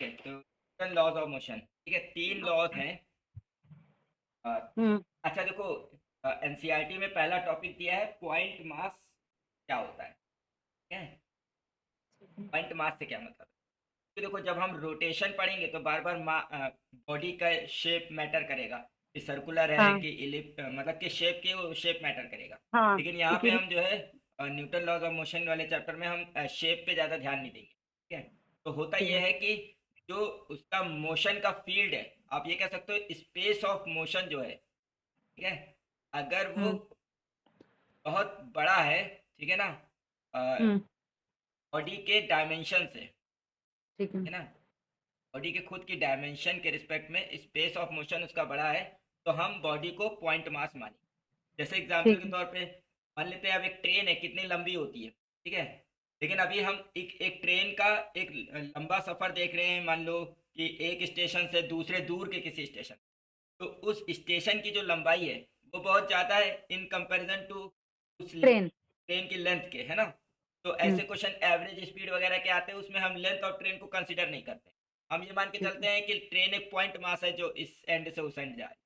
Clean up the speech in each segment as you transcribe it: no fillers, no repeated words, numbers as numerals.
है। तो laws of motion, ठीक है, तीन लॉज हैं। अ, हम्म। अच्छा देखो, एनसीईआरटी में पहला टॉपिक दिया है पॉइंट मास क्या होता है, ठीक है। पॉइंट मास से क्या मतलब है? तो देखो, जब हम रोटेशन पढ़ेंगे तो बार बार बॉडी का शेप मैटर करेगा, कि सर्कुलर है हाँ कि इलिप्ट, मतलब कि शेप के वो शेप मैटर करेगा। हाँ। लेकिन यहाँ पे इसीलिए। हम जो है न्यूटन लॉज ऑफ मोशन वाले चैप्टर में हम शेप पे ज़्यादा ध्यान नहीं देंगे, ठीक है। तो होता ठीक ये है। है कि जो उसका मोशन का फील्ड है, आप ये कह सकते हो स्पेस ऑफ मोशन जो है, ठीक है, अगर वो हम्म। बहुत बड़ा है, ठीक है ना, हम्म। बॉडी के डायमेंशन से, ठीक है। है ना, बॉडी के खुद की डायमेंशन के रिस्पेक्ट में स्पेस ऑफ मोशन उसका बड़ा है, तो हम बॉडी को पॉइंट मास मानेंगे। जैसे एग्जांपल ठीक के है। तौर पे मान लेते हैं, अब एक ट्रेन है, कितनी लंबी होती है, ठीक है। लेकिन अभी हम एक ट्रेन का एक लंबा सफ़र देख रहे हैं, मान लो कि एक स्टेशन से दूसरे दूर के किसी स्टेशन, तो उस स्टेशन की जो लंबाई है वो बहुत ज़्यादा है इन कंपैरिजन टू उस ट्रेन। ट्रेन की लेंथ के, है ना। तो हम्म। ऐसे क्वेश्चन एवरेज स्पीड वगैरह के आते हैं, उसमें हम लेंथ ऑफ ट्रेन को कंसीडर नहीं करते। हम ये मान के ठीक है। चलते हैं कि ट्रेन एक पॉइंट मास है जो इस एंड से उस एंड जा रही है,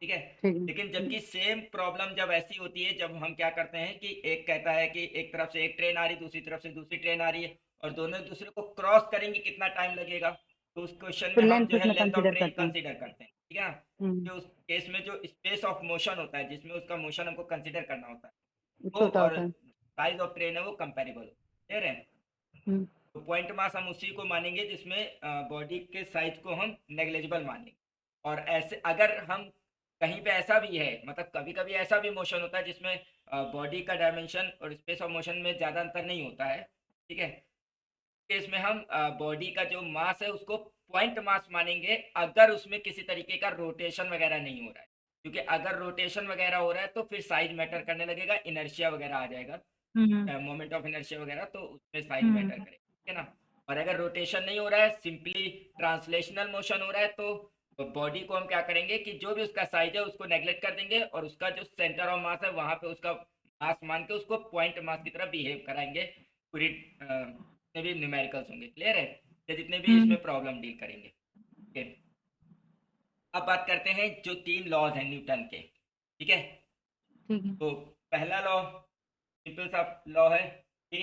ठीक है। ठीक है। लेकिन जबकि सेम प्रॉब्लम जब ऐसी होती है, जब हम क्या करते हैं कि एक कहता है कि एक तरफ से एक ट्रेन आ रही, दूसरी तरफ से दूसरी ट्रेन आ रही है, और दोनों एक दूसरे को क्रॉस करेंगे, कितना टाइम लगेगा, तो उस क्वेश्चन तो में हम लेंथ जो है उसमें लेंथ ऑफ कंसीडर ट्रेन करते हैं। कंसीडर करते हैं, ठीक है ना। हम्म। कि उस केस में जो स्पेस ऑफ मोशन होता है, जिसमें उसका मोशन हमको कंसीडर करना होता है, वो वो छोटा और होता है। साइज ऑफ ट्रेन है वो कंपेरेबल हो, क्लियर है। हम्म। तो पॉइंट मास हम उसी को मानेंगे जिसमें बॉडी के साइज को हम नेग्लेजिबल मानेंगे। और ऐसे अगर हम कहीं पे ऐसा भी है, मतलब कभी कभी ऐसा भी मोशन होता है जिसमें बॉडी का डायमेंशन और स्पेस ऑफ मोशन में ज़्यादा अंतर नहीं होता है, ठीक है। केस में हम बॉडी का जो मास है उसको पॉइंट मास मानेंगे, अगर उसमें किसी तरीके का रोटेशन वगैरह नहीं हो रहा है। क्योंकि अगर रोटेशन वगैरह हो रहा है तो फिर साइज मैटर करने लगेगा, इनर्शिया वगैरह आ जाएगा, हम्म। मोमेंट ऑफ इनर्शिया वगैरह, तो उसमें साइज मैटर हम्म। करेगा, ठीक है ना। और अगर रोटेशन नहीं हो रहा है, सिंपली ट्रांसलेशनल मोशन हो रहा है, तो बॉडी को हम क्या करेंगे कि जो भी उसका साइज है उसको नेग्लेक्ट कर देंगे, और उसका जो सेंटर ऑफ मास है वहां पे उसका मास मान के उसको पॉइंट मास की तरह बिहेव कराएंगे। पूरी जितने भी न्यूमेरिकल्स होंगे, क्लियर है, या जितने भी हम्म। इसमें प्रॉब्लम डील करेंगे, ठीक है। अब बात करते हैं जो तीन लॉज हैं न्यूटन के, ठीक है। ठीक है। तो पहला लॉ सिंपल सा लॉ है कि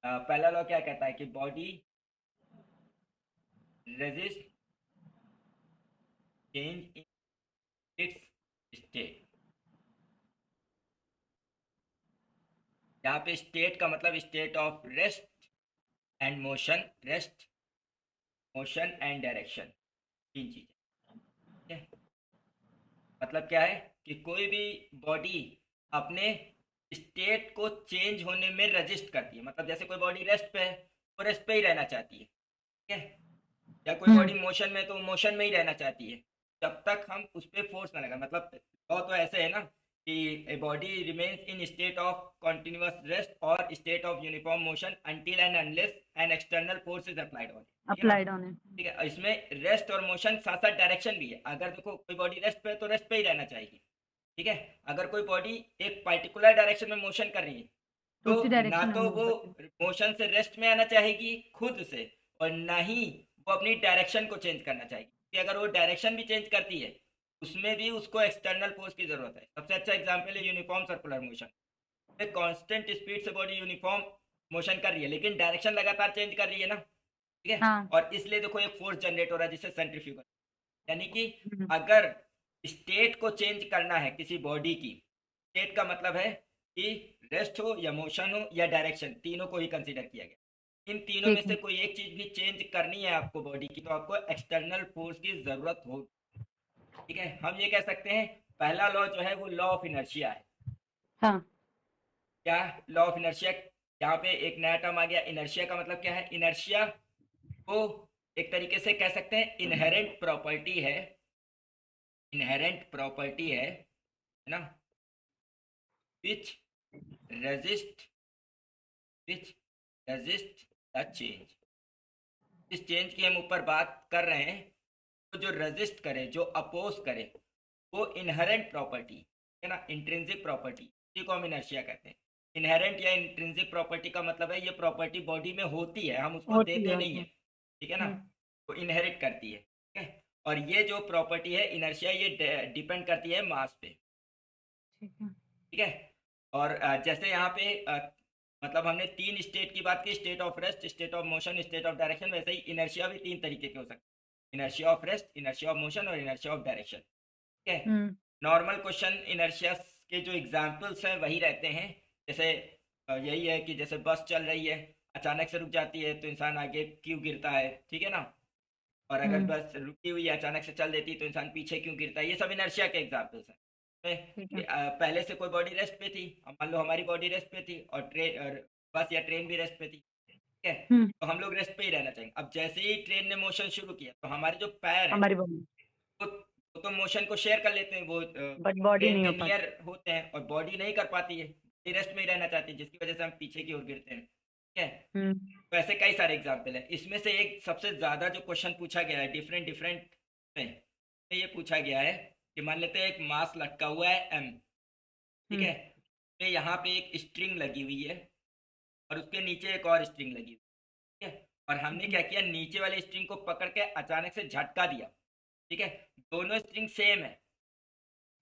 पहला लॉ क्या कहता है कि body resist change in its state. यहाँ पे स्टेट का मतलब state of rest and motion, rest, motion and direction, तीन चीजें, ठीक है। मतलब क्या है कि कोई भी बॉडी अपने स्टेट को चेंज होने में रजिस्ट करती है, मतलब जैसे कोई बॉडी रेस्ट पे है, वो रेस्ट पे ही रहना चाहती है, ठीक है। या कोई हम्म। बॉडी मोशन में, तो मोशन में ही रहना चाहती है, जब तक हम उस पर फोर्स ना लगा। मतलब लॉ तो ऐसे है ना कि a body remains in state of continuous rest और state of uniform motion until and unless an external force is applied on it, ठीक है ना। अप्लाइड ऑन है। ठीक है, इसमें रेस्ट और मोशन साथ साथ डायरेक्शन भी है। अगर देखो कोई बॉडी रेस्ट पे है तो रेस्ट पे ही रहना चाहिए, ठीक है। अगर कोई बॉडी एक पर्टिकुलर डायरेक्शन में मोशन कर रही है, तो तो उसी ना डायरेक्शन में तो मूव वो करते हैं। मोशन से रेस्ट में आना चाहेगी खुद से, और ना ही वो अपनी डायरेक्शन को चेंज करना चाहेगी, कि अगर वो डायरेक्शन भी चेंज करती है उसमें भी उसको एक्सटर्नल फोर्स की जरूरत है। सबसे अच्छा एग्जांपल है यूनिफॉर्म सर्कुलर मोशन। एक कांस्टेंट स्पीड से बॉडी यूनिफॉर्म मोशन कर रही है, लेकिन डायरेक्शन लगातार चेंज कर रही है ना, ठीक है। हाँ। और इसलिए देखो एक फोर्स जनरेट हो रहा है जिससे सेंट्रीफ्यूगल, यानी कि हम्म। अगर स्टेट को चेंज करना है किसी बॉडी की, स्टेट का मतलब है कि रेस्ट हो या मोशन हो या डायरेक्शन, तीनों को ही कंसीडर किया गया। इन तीनों में ठीक से है। कोई एक चीज भी चेंज करनी है आपको बॉडी की, तो आपको एक्सटर्नल फोर्स की जरूरत हो, ठीक है। हम ये कह सकते हैं पहला लॉ जो है वो लॉ ऑफ इनर्शिया है। हाँ। क्या लॉ ऑफ इनर्शिया? यहाँ पे एक नया टर्म आ गया, इनर्शिया का मतलब क्या है? इनर्शिया को एक तरीके से कह सकते हैं इनहेरेंट प्रॉपर्टी है, इनहेरेंट प्रॉपर्टी है ना, विच resist, which resist the change. इस चेंज की हम ऊपर बात कर रहे हैं, तो जो रेजिस्ट करे, जो अपोज करे, वो इनहेरेंट प्रॉपर्टी है ना, इंट्रिंसिक प्रॉपर्टी, इसी को हम इनर्शिया कहते हैं। इनहेरेंट या इंट्रिंसिक प्रॉपर्टी का मतलब है ये प्रॉपर्टी बॉडी में होती है, हम उसको होती है देते नहीं होती है, है। ठीक है ना। हम्म। वो इनहेरिट करती है, ठीक है। और ये जो प्रॉपर्टी है इनर्शिया, ये डिपेंड करती है मास पे, ठीक है। ठीक है। और जैसे यहाँ पे मतलब हमने तीन स्टेट की बात की, state of rest, state of motion, state of direction, वैसे ही इनर्शिया भी तीन तरीके के हो सकते हैं, inertia of rest, inertia of motion और इनर्शिया ऑफ डायरेक्शन, ठीक है। हम्म। नॉर्मल क्वेश्चन इनर्शिया के जो एग्जाम्पल्स हैं वही रहते हैं। जैसे यही है कि जैसे बस चल रही है, अचानक से रुक जाती है तो इंसान आगे क्यों गिरता है, ठीक है ना। और अगर हम्म। बस रुकी हुई है अचानक से चल देती है तो इंसान पीछे क्यों गिरता है, ये सब इनर्शिया के एग्जाम्पल्स हैं। ठीक है। पहले से कोई बॉडी रेस्ट पे थी, अब मान लो हमारी बॉडी रेस्ट पे थी और ट्रेन और बस या ट्रेन भी रेस्ट पे थी, ठीक है। हम्म। तो हम लोग रेस्ट पे ही रहना चाहेंगे। अब जैसे ही ट्रेन ने मोशन शुरू किया तो हमारे जो पैर हैं हमारी बॉडी, वो तो मोशन को शेयर कर लेते हैं, वो बट बॉडी ट्रेन नहीं के हो पाती। नियर होते हैं, और बॉडी नहीं कर पाती है, रेस्ट में ही रहना चाहती है, जिसकी वजह से हम पीछे की ओर गिरते हैं, ठीक है। हम्म। तो ऐसे कई सारे एग्जाम्पल हैं। इसमें से एक सबसे ज़्यादा जो क्वेश्चन पूछा गया है डिफरेंट डिफरेंट में ये पूछा गया है कि मान लेते हैं एक मास लटका हुआ है एम, ठीक हम्म। है। तो यहाँ पे एक स्ट्रिंग लगी हुई है और उसके नीचे एक और स्ट्रिंग लगी हुई है, ठीक है। और हमने क्या किया, नीचे वाले स्ट्रिंग को पकड़ के अचानक से झटका दिया, ठीक है। दोनों स्ट्रिंग सेम है,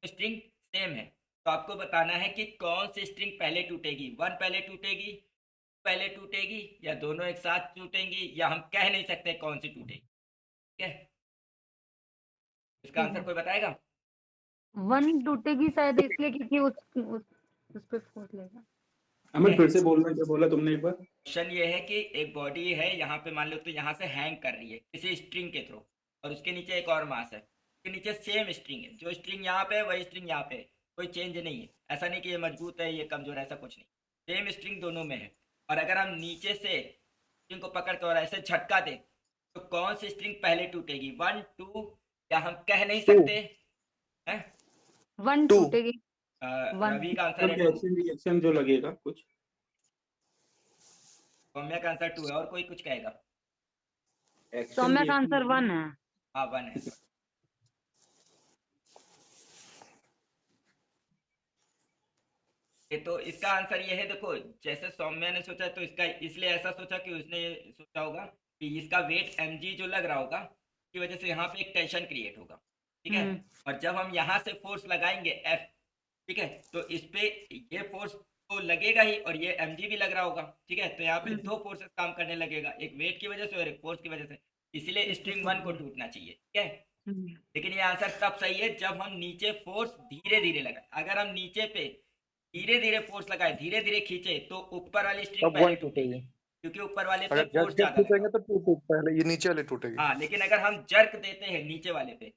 स्ट्रिंग सेम है। तो आपको बताना है कि कौन सी स्ट्रिंग पहले टूटेगी, वन पहले टूटेगी, पहले टूटेगी, या दोनों एक साथ टूटेंगी, या हम कह नहीं सकते कौन सी टूटेगी, ठीक है। इसका ठीक आंसर है। कोई बताएगा? वन टूटेगी शायद इसलिए क्योंकि उस पे फोर्स लेगा। ठीक अमर, है। फिर से बोलना, क्या बोला तुमने एक बार? क्वेश्चन ये है कि एक बॉडी है यहाँ पे, मान लो तो यहाँ से हैंग कर रही है किसी स्ट्रिंग के थ्रू, और उसके नीचे एक और मास है, उसके नीचे सेम स्ट्रिंग है, जो स्ट्रिंग यहाँ पे है वही स्ट्रिंग यहाँ पे है, कोई चेंज नहीं है। ऐसा नहीं कि ये मजबूत है ये कमजोर है, ऐसा कुछ नहीं, सेम स्ट्रिंग दोनों में है। और अगर हम नीचे से स्ट्रिंग को पकड़ कर और ऐसे झटका दें तो कौन सी स्ट्रिंग पहले टूटेगी, वन टू, या हम कह नहीं टू। सकते हैं। One two. टूटेगी। वन। रवि का आंसर है मतलब टू, एक्शन रिएक्शन जो लगेगा कुछ। सौम्या का आंसर टू है, और कोई कुछ कहेगा? एक्शन सौम्या का रिएक्शन आंसर वन लगेगा। है। हाँ वन है सर। ये तो इसका आंसर ये है, देखो जैसे सौम्या ने सोचा तो इसका इसलिए ऐसा सोचा कि उसने ये सोचा होगा कि इसका वेट mg जो लग रहा होगा की वजह से यहाँ पे एक टेंशन क्रिएट होगा, ठीक है। हम्म। और जब हम यहाँ से फोर्स लगाएंगे F, ठीक है, तो इस पे ये फोर्स तो लगेगा ही और ये mg भी लग रहा होगा, ठीक है। तो यहाँ पे दो फोर्सेस काम करने लगेगा, एक वेट की वजह से और एक फोर्स की वजह से, इसलिए स्ट्रिंग वन को टूटना चाहिए, ठीक है। लेकिन ये आंसर तब सही है जब हम नीचे फोर्स धीरे धीरे लगाए। अगर हम नीचे पे धीरे धीरे फोर्स लगाए, धीरे धीरे खींचे, तो ऊपर वाली स्ट्रिंग तब पहले वन टूटेगी, टूटेगी। क्योंकि ऊपर वाले पे अगर जब फोर्स जब ज्यादा लगा टूटेंगे होगा। तो टूटे पहले ये नीचे वाली टूटेगी। हाँ, लेकिन अगर हम जर्क देते हैं नीचे वाले पे,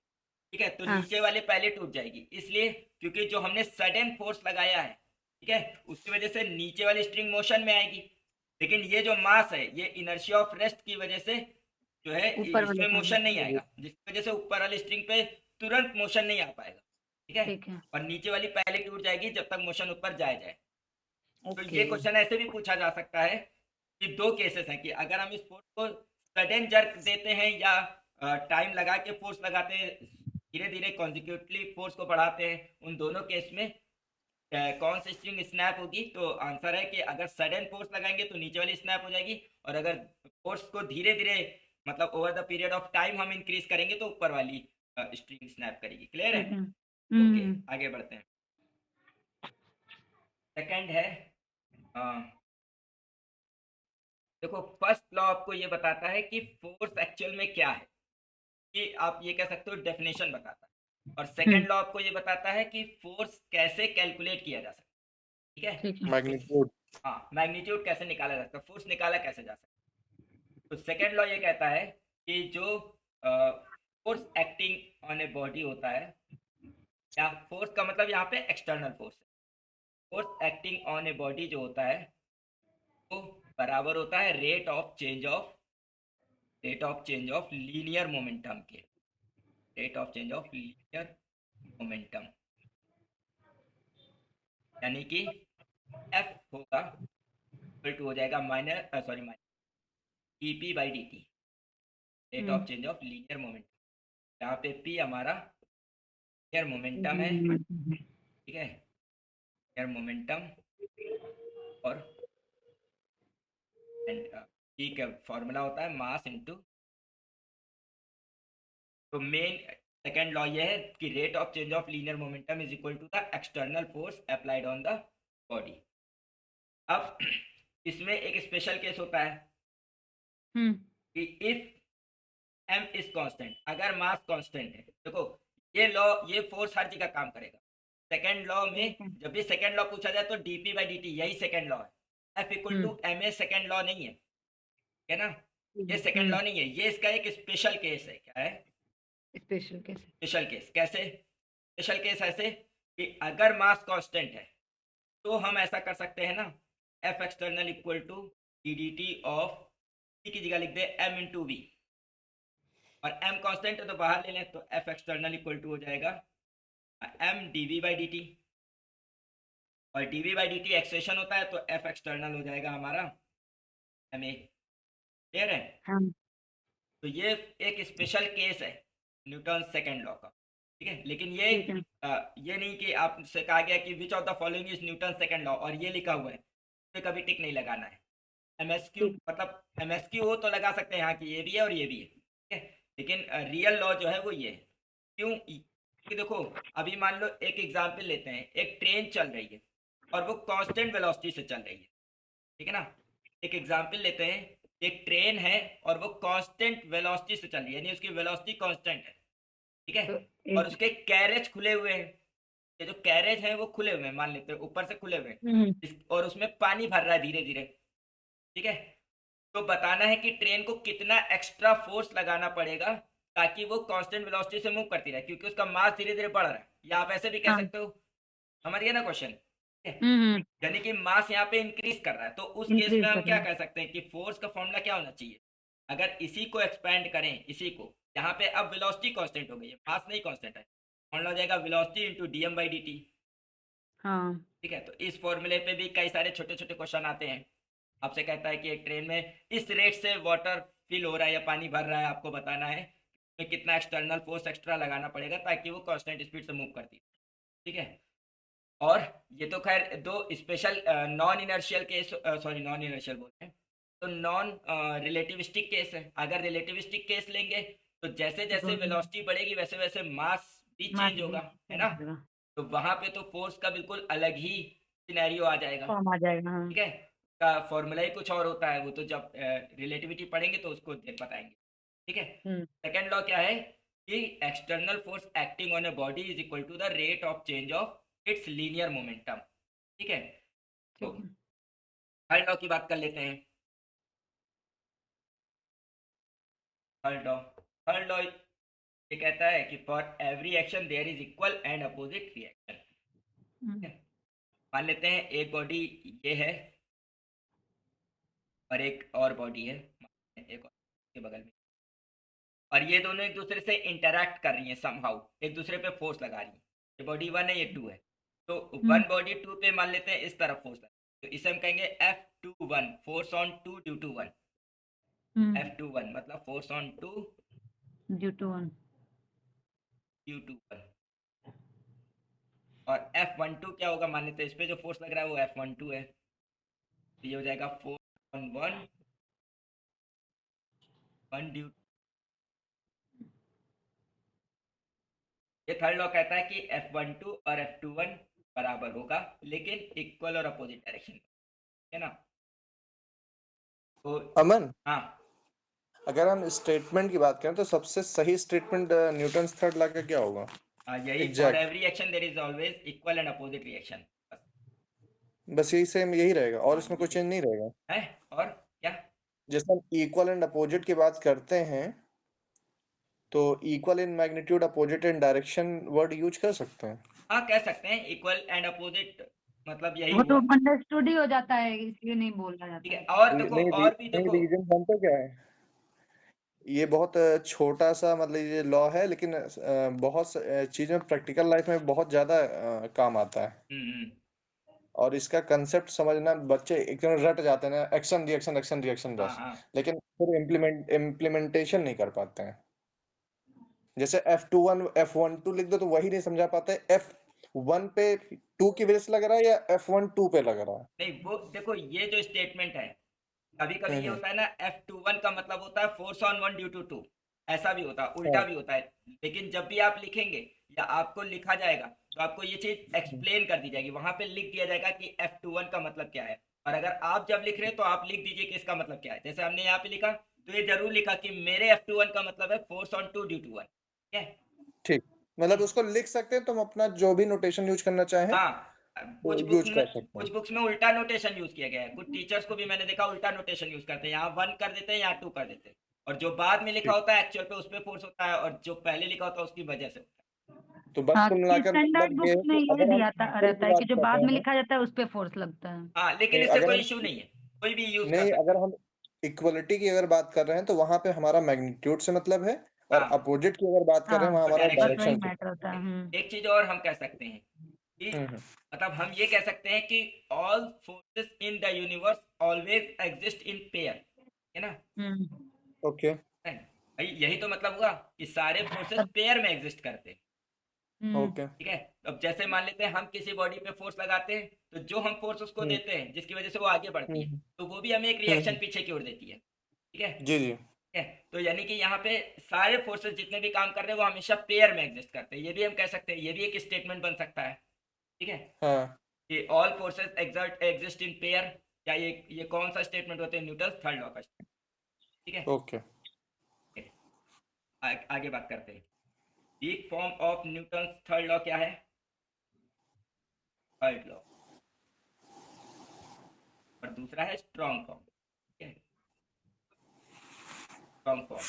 ठीक है, तो हाँ। नीचे वाले पहले टूट जाएगी, इसलिए क्योंकि जो हमने सडन फोर्स लगाया है, ठीक है, उसकी वजह से नीचे वाली स्ट्रिंग मोशन में आएगी। लेकिन ये जो मास है ये इनर्शिया ऑफ रेस्ट की वजह से जो है ऊपर वाले इसमें पे मोशन नहीं आएगा, जिसकी वजह से ऊपर वाली स्ट्रिंग पे तुरंत मोशन नहीं आ पाएगा, ठीक है। ठीक है। और नीचे वाली पहले टूट जाएगी जब तक मोशन ऊपर जाए। तो ओके। ये क्वेश्चन ऐसे भी पूछा जा सकता है कि दो केसेस हैं कि अगर हम इस फोर्स को सडन जर्क देते हैं या टाइम लगा के फोर्स लगाते हैं, धीरे धीरे कॉन्जिक्यूटिवली फोर्स को बढ़ाते हैं, उन दोनों केस में कौन सी स्ट्रिंग स्नैप होगी। तो आंसर है कि अगर सडन फोर्स लगाएंगे तो नीचे वाली स्नैप हो जाएगी, और अगर फोर्स को धीरे धीरे मतलब over the period of time हम इंक्रीज करेंगे तो ऊपर वाली स्ट्रिंग स्नैप करेगी। क्लियर ठीक है? है। ओके, आगे बढ़ते हैं। सेकंड है, देखो फर्स्ट लॉ आपको ये बताता है कि फोर्स एक्चुअल में क्या है, कि आप ये कह सकते हो डेफिनेशन बताता है। और सेकंड लॉ आपको ये बताता है कि फोर्स कैसे कैलकुलेट किया जा सकता है, ठीक है। ठीक है। मैग्नीट्यूड। हाँ, मैग्नीट्यूड कैसे निकाला जा सकता है, फोर्स निकाला कैसे जा सकता है। तो सेकंड लॉ ये कहता है कि जो force acting on a body होता है, या फोर्स का मतलब यहाँ पे एक्सटर्नल फोर्स है, force acting on a body जो होता है वो बराबर होता है rate of change of linear momentum के, rate of change of linear momentum, यानी कि F होगा इक्वल टू हो जाएगा minus dp by dt, rate of change of linear momentum. यहाँ पे P हमारा लीनियर मोमेंटम है, ठीक है, लीनियर मोमेंटम। और P का फॉर्मूला होता है मास इनटू तो मेन सेकेंड लॉ ये है कि rate of change of linear momentum is equal to the external force applied on the body. अब इसमें एक स्पेशल केस होता है कि इफ m इज कांस्टेंट, अगर मास कांस्टेंट है, देखो ये लॉ, ये फोर्स हर जगह काम करेगा। सेकेंड लॉ में जब भी सेकेंड लॉ पूछा जाए तो dp बाई dt यही सेकेंड लॉ है। f equal to ma second law नहीं है ना, ये सेकेंड लॉ नहीं है, ये इसका एक स्पेशल केस है। क्या है स्पेशल केस? स्पेशल केस कैसे? स्पेशल केस ऐसे कि अगर मास कांस्टेंट है तो हम ऐसा कर सकते हैं ना, F external equal to dt of c की जगह लिख दे m इंटू वी, और m कांस्टेंट है तो बाहर ले लें, तो F एक्सटर्नल इक्वल टू हो जाएगा m dv बाई dt, और dv बाई dt एक्सेशन होता है तो F एक्सटर्नल हो जाएगा हमारा ma। क्लियर है? हाँ। तो ये एक स्पेशल केस है न्यूटन सेकेंड लॉ का, ठीक है। लेकिन ये नहीं कि आपसे कहा गया कि which of the following is Newton second law और ये लिखा हुआ है तो कभी टिक नहीं लगाना है। MSQ मतलब MSQ हो तो लगा सकते हैं यहाँ की ये भी है और ये भी है, ठीक है। लेकिन रियल लॉ जो है वो ये है। क्यों? क्योंकि देखो अभी मान लो एक एग्जाम्पल लेते हैं, एक ट्रेन चल रही है और वो कांस्टेंट वेलोसिटी से चल रही है, ठीक है ना। एक एग्जाम्पल लेते हैं, एक ट्रेन है और वो कांस्टेंट वेलोसिटी से चल रही है, यानी उसकी वेलोसिटी कांस्टेंट है, ठीक है। तो और उसके कैरेज खुले हुए हैं, ये जो कैरेज है वो खुले हुए हैं, मान लेते हैं ऊपर से खुले हुए हैं, और उसमें पानी भर रहा है धीरे धीरे, ठीक है। तो बताना है कि ट्रेन को कितना एक्स्ट्रा फोर्स लगाना पड़ेगा ताकि वो कांस्टेंट वेलोसिटी से मूव करती रहे, क्योंकि उसका मास धीरे धीरे बढ़ रहा है, या आप ऐसे भी कह सकते हो, समझ गए ना क्वेश्चन। यानी कि मास यहाँ पे इंक्रीज कर रहा है, तो उस केस में हम क्या कह सकते हैं कि फोर्स का फॉर्मूला क्या होना चाहिए, अगर इसी को एक्सपेंड करें, इसी को, यहाँ पे अब वेलोसिटी कांस्टेंट हो गई है, मास नहीं कांस्टेंट है, फॉर्मूला हो जाएगा velocity into dm by dt। हाँ, ठीक है। तो इस फॉर्मूले पे भी कई सारे छोटे छोटे क्वेश्चन आते हैं, आपसे कहता है कि एक ट्रेन में इस रेट से वाटर फिल हो रहा है या पानी भर रहा है, आपको बताना है कि कितना एक्सटर्नल फोर्स एक्स्ट्रा लगाना पड़ेगा ताकि वो कांस्टेंट स्पीड से मूव करती है, ठीक है। और ये तो खैर दो special non inertial case, sorry non inertial बोलते हैं, तो नॉन रिलेटिविस्टिक केस है। अगर रिलेटिविस्टिक केस लेंगे तो जैसे जैसे वेलोसिटी बढ़ेगी वैसे वैसे मास भी चेंज होगा, है ना। तो वहां पे तो फोर्स का बिल्कुल अलग ही सिनेरियो आ जाएगा, फॉर्म आ जाएगा। हाँ। ठीक है। का फॉर्मूला ही कुछ और होता है, वो तो जब रिलेटिविटी पढ़ेंगे तो उसको बताएंगे, ठीक है। सेकेंड लॉ क्या है कि external force acting on a body is equal to the rate of change of its linear momentum, ठीक है। तो थर्ड लॉ की बात कर लेते हैं। थर्ड लॉ ये कहता है कि for every action there is equal and opposite reaction. मान लेते हैं एक बॉडी ये है और एक और बॉडी है, एक और के बगल में, और ये दोनों एक दूसरे से इंटरैक्ट कर रही हैं समहाउ, एक दूसरे पे फोर्स लगा रही हैं। ये बॉडी 1 है, ये 2 है, तो 1 बॉडी 2 पे मान लेते हैं इस तरफ फोर्स लगा, तो इसे हम कहेंगे F21 force on 2 due to 1। F21 मतलब फोर्स ऑन 2 ड्यू टू 1 और F12 क्या होगा, मान लेते हैं इस पे जो फोर्स लग रहा है वो F12 है, तो ये हो जाएगा फोर्स ऑन 1 ड्यू। ये थर्ड लॉ कहता है कि F12 और F21 बराबर होगा लेकिन इक्वल और अपोजिट डायरेक्शन, है ना। तो अमन, हाँ, अगर हम स्टेटमेंट की बात करें तो सबसे सही स्टेटमेंट न्यूटन्स थर्ड लॉ का क्या होगा? यही for every action there is always equal and opposite reaction, बस यही सेम यही रहेगा और इसमें कुछ चेंज नहीं रहेगा है। और क्या, जैसे हम इक्वल एंड अपोजिट की बात करते हैं तो equal in magnitude opposite in direction word use कर सकते हैं। हाँ कह सकते हैं, इक्वल एंड अपोजिट मतलब यही वो तो हुआ, अंडरस्टूड ही हो जाता है, इसलिए नहीं बोला जाता ठीक है। है। और देखो और भी देखो, रीजन जानते हो क्या है? ये बहुत छोटा सा मतलब ये लॉ है लेकिन बहुत चीजें प्रैक्टिकल लाइफ में बहुत ज्यादा काम आता है और इसका कंसेप्ट समझना बच्चे एकदम रट जाते हैं ना, एक्शन रिएक्शन एक्शन रिएक्शन हाँ बस, हाँ लेकिन फिर इम्प्लीमेंटेशन नहीं कर पाते हैं। जैसे F21 F12 लिख दो तो वही नहीं समझा पाते F1 पे 2 की वजह से लग रहा है या F1 2 पे लग रहा है। नहीं, वो देखो ये जो स्टेटमेंट है, कभी कभी ये हम्म होता है ना, F21 का मतलब होता है फोर्स ऑन 1 ड्यू टू 2, ऐसा भी होता है, उल्टा भी होता है। लेकिन जब भी आप लिखेंगे या आपको लिखा जाएगा तो आपको ये चीज एक्सप्लेन कर दी जाएगी, वहां पे लिख दिया जाएगा कि F21 का मतलब क्या है। और अगर आप जब लिख रहे हैं तो आप लिख दीजिए कि इसका मतलब क्या है। जैसे हमने यहाँ पे लिखा तो ये जरूर लिखा कि मेरे F21 का मतलब है फोर्स ऑन 2 ड्यू टू 1। ठीक है। ठीक, मतलब उसको लिख सकते हैं, तुम अपना जो भी नोटेशन यूज करना चाहें हाँ, तो कुछ बुक्स यूज में कर सकते हैं। कुछ बुक्स में उल्टा नोटेशन यूज किया गया है। कुछ टीचर्स को भी मैंने देखा उल्टा नोटेशन यूज करते हैं, यहाँ 1 कर देते हैं, यहाँ 2 कर देते हैं। और जो बाद में लिखा ठीक, होता है एक्चुअल पे उस पे फोर्स होता है, और जो पहले लिखा होता है उसकी वजह से होता तो बस हाँ, कुल कि मिलाकर स्टैंडर्ड मतलब ये बुक्स है में कि ये अगर हम दिया फोर्स रहता की है कि बात जो कर बाद में रहे हैं, लिखा जाता है उस पे फोर्स लगता है। है। हाँ, लेकिन नहीं इससे अगर कोई हम इशू नहीं है, कोई भी यूज कर नहीं सकता अगर है। हम इक्वलिटी की अगर बात कर रहे हैं तो वहां पे हमारा मैग्नीट्यूड से मतलब है, और हाँ, अपोजिट की अगर बात कर रहे हाँ, हैं वहां तो हमारा डायरेक्शन बस से। वही डायरेक्शन से। मैटर होता है। एक चीज और हम कह सकते हैं कि हम्म। मतलब हम ये कह सकते हैं कि all forces in the universe always exist in pair, है ना। हम्म ओके। है? भाई यही तो मतलब हुआ कि सारे फोर्सेस तब पेयर में एग्जिस्ट करते हैं। हम्म ओके। ठीक है। तो अब जैसे मान लेते हैं हम किसी बॉडी पे फोर्स लगाते हैं, तो जो हम फोर्स उसको हम्म। देते हैं जिसकी वजह से वो आगे बढ़ती है, हम्म। तो वो भी हमें एक रिएक्शन हम्म। पीछे की ओर देती है। ठीक है। जी जी। ठीक है। तो यानी कि यहाँ पे सारे फोर्सेस जितने भी काम कर रहे हैं वो हमेशा पेयर में एग्जिस्ट करते हैं, ये भी हम कह सकते हैं, ये भी एक स्टेटमेंट बन सकता है। ठीक है। हाँ। कि all forces exist in pair. क्या ये कौन सा स्टेटमेंट होते हैं, न्यूटन थर्ड लॉ का। ठीक है। ओके। आगे बात करते हैं। Weak form of Newton third law क्या है, थर्ड लॉ। और दूसरा है स्ट्रॉन्ग फॉर्म। ठीक है। स्ट्रॉन्ग फॉर्म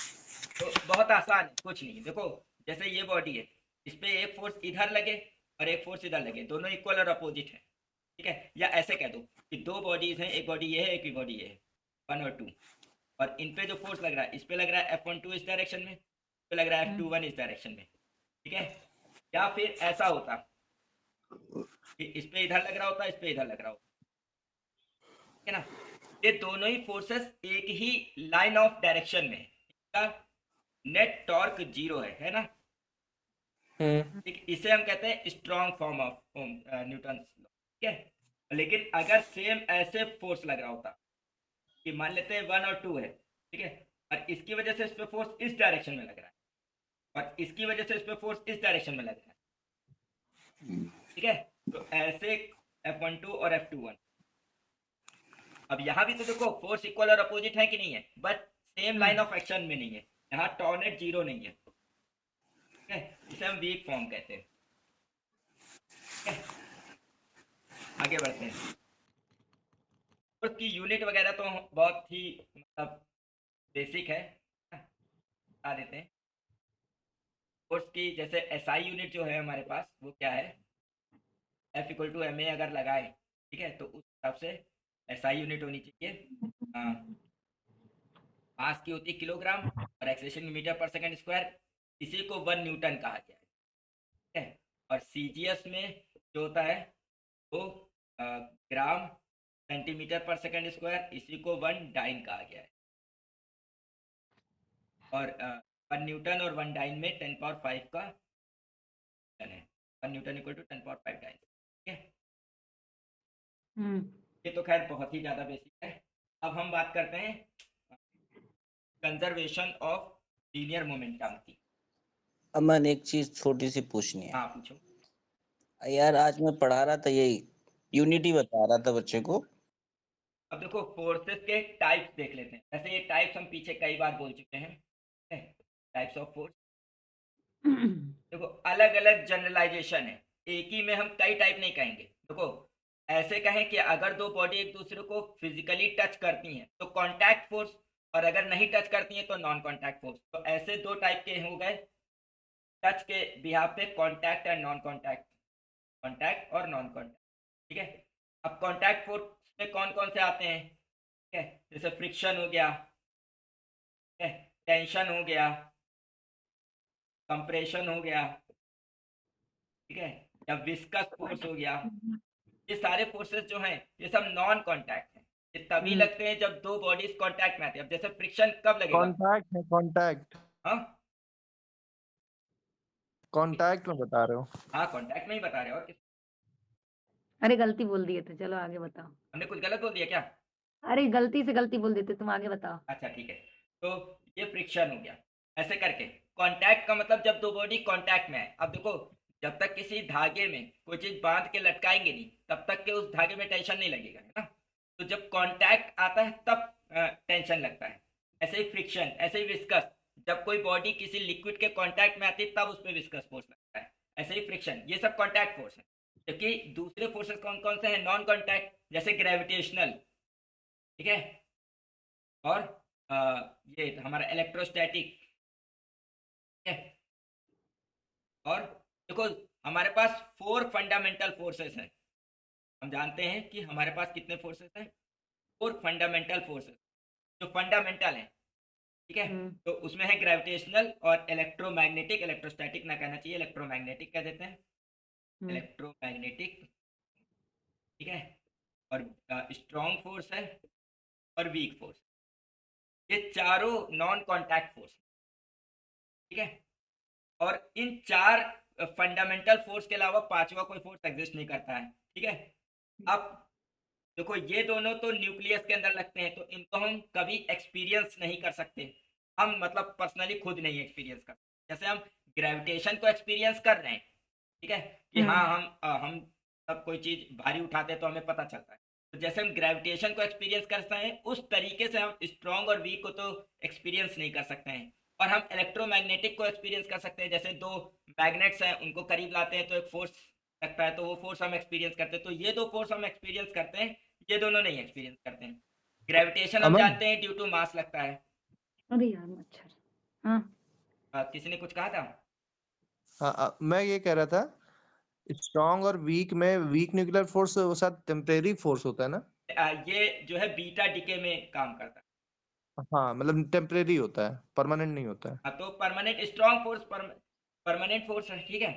तो बहुत आसान है, कुछ नहीं। देखो जैसे ये बॉडी है, इस पे एक फोर्स इधर लगे और एक फोर्स इधर लगे, दोनों इक्वल और अपोजिट है। ठीक है। या ऐसे कह दो कि दो बॉडीज हैं, एक बॉडी ये है, एक बॉडी ये है, 1 और 2। और इन पे जो फोर्स लग रहा है, इस पे लग रहा है F12 इस डायरेक्शन में, इस पे लग रहा है F21 इस डायरेक्शन में। ठीक है। या फिर ऐसा होता कि इस पे इधर लग रहा होता, इस पे इधर लग रहा होता। ठीक है ना। ये दोनों ही फोर्सेस एक ही लाइन ऑफ डायरेक्शन में है। इनका नेट टॉर्क 0 है ना। हम्म। ठीक, इसे हम कहते हैं strong form of Newton law. ठीक है। लेकिन अगर सेम ऐसे फोर्स लग रहा होता कि मान लेते हैं 1 और 2 है, ठीक है, और इसकी वजह से इस पे फोर्स इस डायरेक्शन में लग रहा है, और इसकी वजह से इस पे फोर्स इस डायरेक्शन में लग रहा है। ठीक है। तो ऐसे F12 और F21। अब यहाँ भी तो देखो फोर्स इक्वल और अपोजिट है कि नहीं है, but same line of action में नहीं है। यहाँ टॉर्नेट 0 नहीं है। ठीक है। इसे हम वीक फॉर्म कहते हैं। ठीक है। आगे बढ़ते हैं। फोर्स की यूनिट वगैरह तो बहुत ही मतलब बेसिक है, बता देते हैं। फोर्स की जैसे SI यूनिट जो है हमारे पास वो क्या है, F=ma अगर लगाए, ठीक है, तो उस हिसाब से SI यूनिट होनी चाहिए। मास की होती है किलोग्राम और एक्सेलरेशन मीटर पर सेकंड स्क्वायर, इसी को 1 न्यूटन कहा गया है। ठीक है। और सीजीएस में जो होता है वो ग्राम सेंटीमीटर पर सेकंड स्क्वायर, इसी को 1 डाइन कहा गया है। और 1 न्यूटन और 1 डाइन में 10⁵ का है। 1 न्यूटन = 10⁵ डाइन। ठीक है। ये तो खैर बहुत ही ज़्यादा बेसिक है। अब हम बात करते हैं कंजर्वेशन ऑफ लीनियर मोमेंटम की। अमन, एक चीज छोटी सी पूछनी है हाँ पूछो। यार। आज मैं पढ़ा रहा था, यही यूनिटी बता रहा था बच्चे को। अब देखो फोर्सेस के टाइप्स देख लेते हैं। वैसे ये टाइप्स हम पीछे कई बार बोल चुके हैं, टाइप्स ऑफ फोर्स। देखो अलग अलग जनरलाइजेशन है, एक ही में हम कई टाइप नहीं कहेंगे। देखो ऐसे कहें कि अगर दो बॉडी एक दूसरे को फिजिकली टच करती हैं तो कांटेक्ट फोर्स, और अगर नहीं टच करती हैं तो नॉन कांटेक्ट फोर्स। तो ऐसे दो टाइप के हो गए टच के बिहाफ पे, contact and non contact, contact और नॉन कांटेक्ट। ठीक है। अब कांटेक्ट फोर्स में कौन कौन से आते हैं, ठीक है, जैसे फ्रिक्शन हो गया, ठीक है, टेंशन हो गया, कंप्रेशन हो गया, ठीक है, या विस्कस फोर्स हो गया। ये सारे फोर्सेस जो हैं ये सब नॉन कांटेक्ट हैं। ये तभी लगते हैं जब दो बॉडीज कांटेक्ट में आती है। अब जैसे फ्रिक्शन कब लगेगा, कॉन्टैक्ट है, कॉन्टैक्ट हाँ कॉन्टैक्ट में बता रहे हो। हाँ कांटेक्ट में ही बता रहे हो। और अरे गलती बोल दिए थे, चलो आगे बताओ। हमने कुछ गलत बोल दिया क्या। अरे गलती से गलती बोल देते, तुम आगे बताओ। अच्छा ठीक है। तो ये फ्रिक्शन हो गया। ऐसे करके। कांटेक्ट का मतलब जब दो बॉडी कांटेक्ट में है। अब देखो, जब तक किसी धागे में कोई चीज बांध के लटकाएंगे नहीं तब तक के उस धागे में टेंशन नहीं लगेगा, है ना। तो जब कांटेक्ट आता है तब टेंशन लगता है। ऐसे ही फ्रिक्शन, ऐसे ही विस्कस, जब कोई बॉडी किसी लिक्विड के कांटेक्ट में आती है तब उसमें विस्कस फोर्स लगता है। ऐसे ही फ्रिक्शन, ये सब कांटेक्ट फोर्स है। जबकि दूसरे फोर्सेस कौन कौन से हैं? नॉन कांटेक्ट, जैसे ग्रेविटेशनल, ठीक है, और ये हमारा इलेक्ट्रोस्टैटिक, ठीक है। और देखो, हमारे पास 4 फंडामेंटल फोर्सेस हैं। हम जानते हैं कि हमारे पास कितने फोर्सेस हैं? 4 फंडामेंटल फोर्सेस जो फंडामेंटल हैं, ठीक है। तो उसमें है ग्रेविटेशनल और इलेक्ट्रोमैग्नेटिक। इलेक्ट्रोस्टैटिक ना कहना चाहिए, इलेक्ट्रोमैग्नेटिक कह देते हैं, इलेक्ट्रोमैग्नेटिक, ठीक है। और स्ट्रॉन्ग फोर्स है और वीक फोर्स। ये चारों नॉन कॉन्टैक्ट फोर्स, ठीक है। और इन 4 फंडामेंटल फोर्स के अलावा पांचवा कोई फोर्स एग्जिस्ट नहीं करता है, ठीक है। अब देखो, ये दोनों तो न्यूक्लियस के अंदर लगते हैं, तो इनको हम कभी एक्सपीरियंस नहीं कर सकते। हम मतलब पर्सनली खुद नहीं एक्सपीरियंस कर सकते। जैसे हम ग्रेविटेशन को एक्सपीरियंस कर रहे हैं, ठीक है, कि हाँ हम सब कोई चीज भारी उठाते हैं तो हमें पता चलता है। तो जैसे हम ग्रेविटेशन को एक्सपीरियंस करते हैं उस तरीके से हम स्ट्रॉन्ग और वीक को तो एक्सपीरियंस नहीं कर सकते हैं। और हम इलेक्ट्रोमैग्नेटिक को एक्सपीरियंस कर सकते हैं। जैसे दो मैग्नेट्स हैं, उनको करीब लाते हैं तो एक फोर्स लगता है, तो वो फोर्स हम एक्सपीरियंस करते हैं। तो ये दो फोर्स हम एक्सपीरियंस करते हैं, ये दोनों नहीं एक्सपीरियंस करते हैं। ग्रेविटेशन हम अमन जानते हैं ड्यू टू मास लगता है। अरे यार मच्छर। हाँ किसी ने कुछ कहा था? हाँ, मैं ये कह रहा था, स्ट्रॉन्ग और वीक में वीक न्यूक्लियर फोर्स वो शायद टेम्परेरी फोर्स होता है ना। ये जो है बीटा डिके में काम करता है। हाँ, मतलब टेम्परेरी होता है, परमानेंट नहीं होता है। हाँ, तो permanent strong force permanent force है, ठीक है।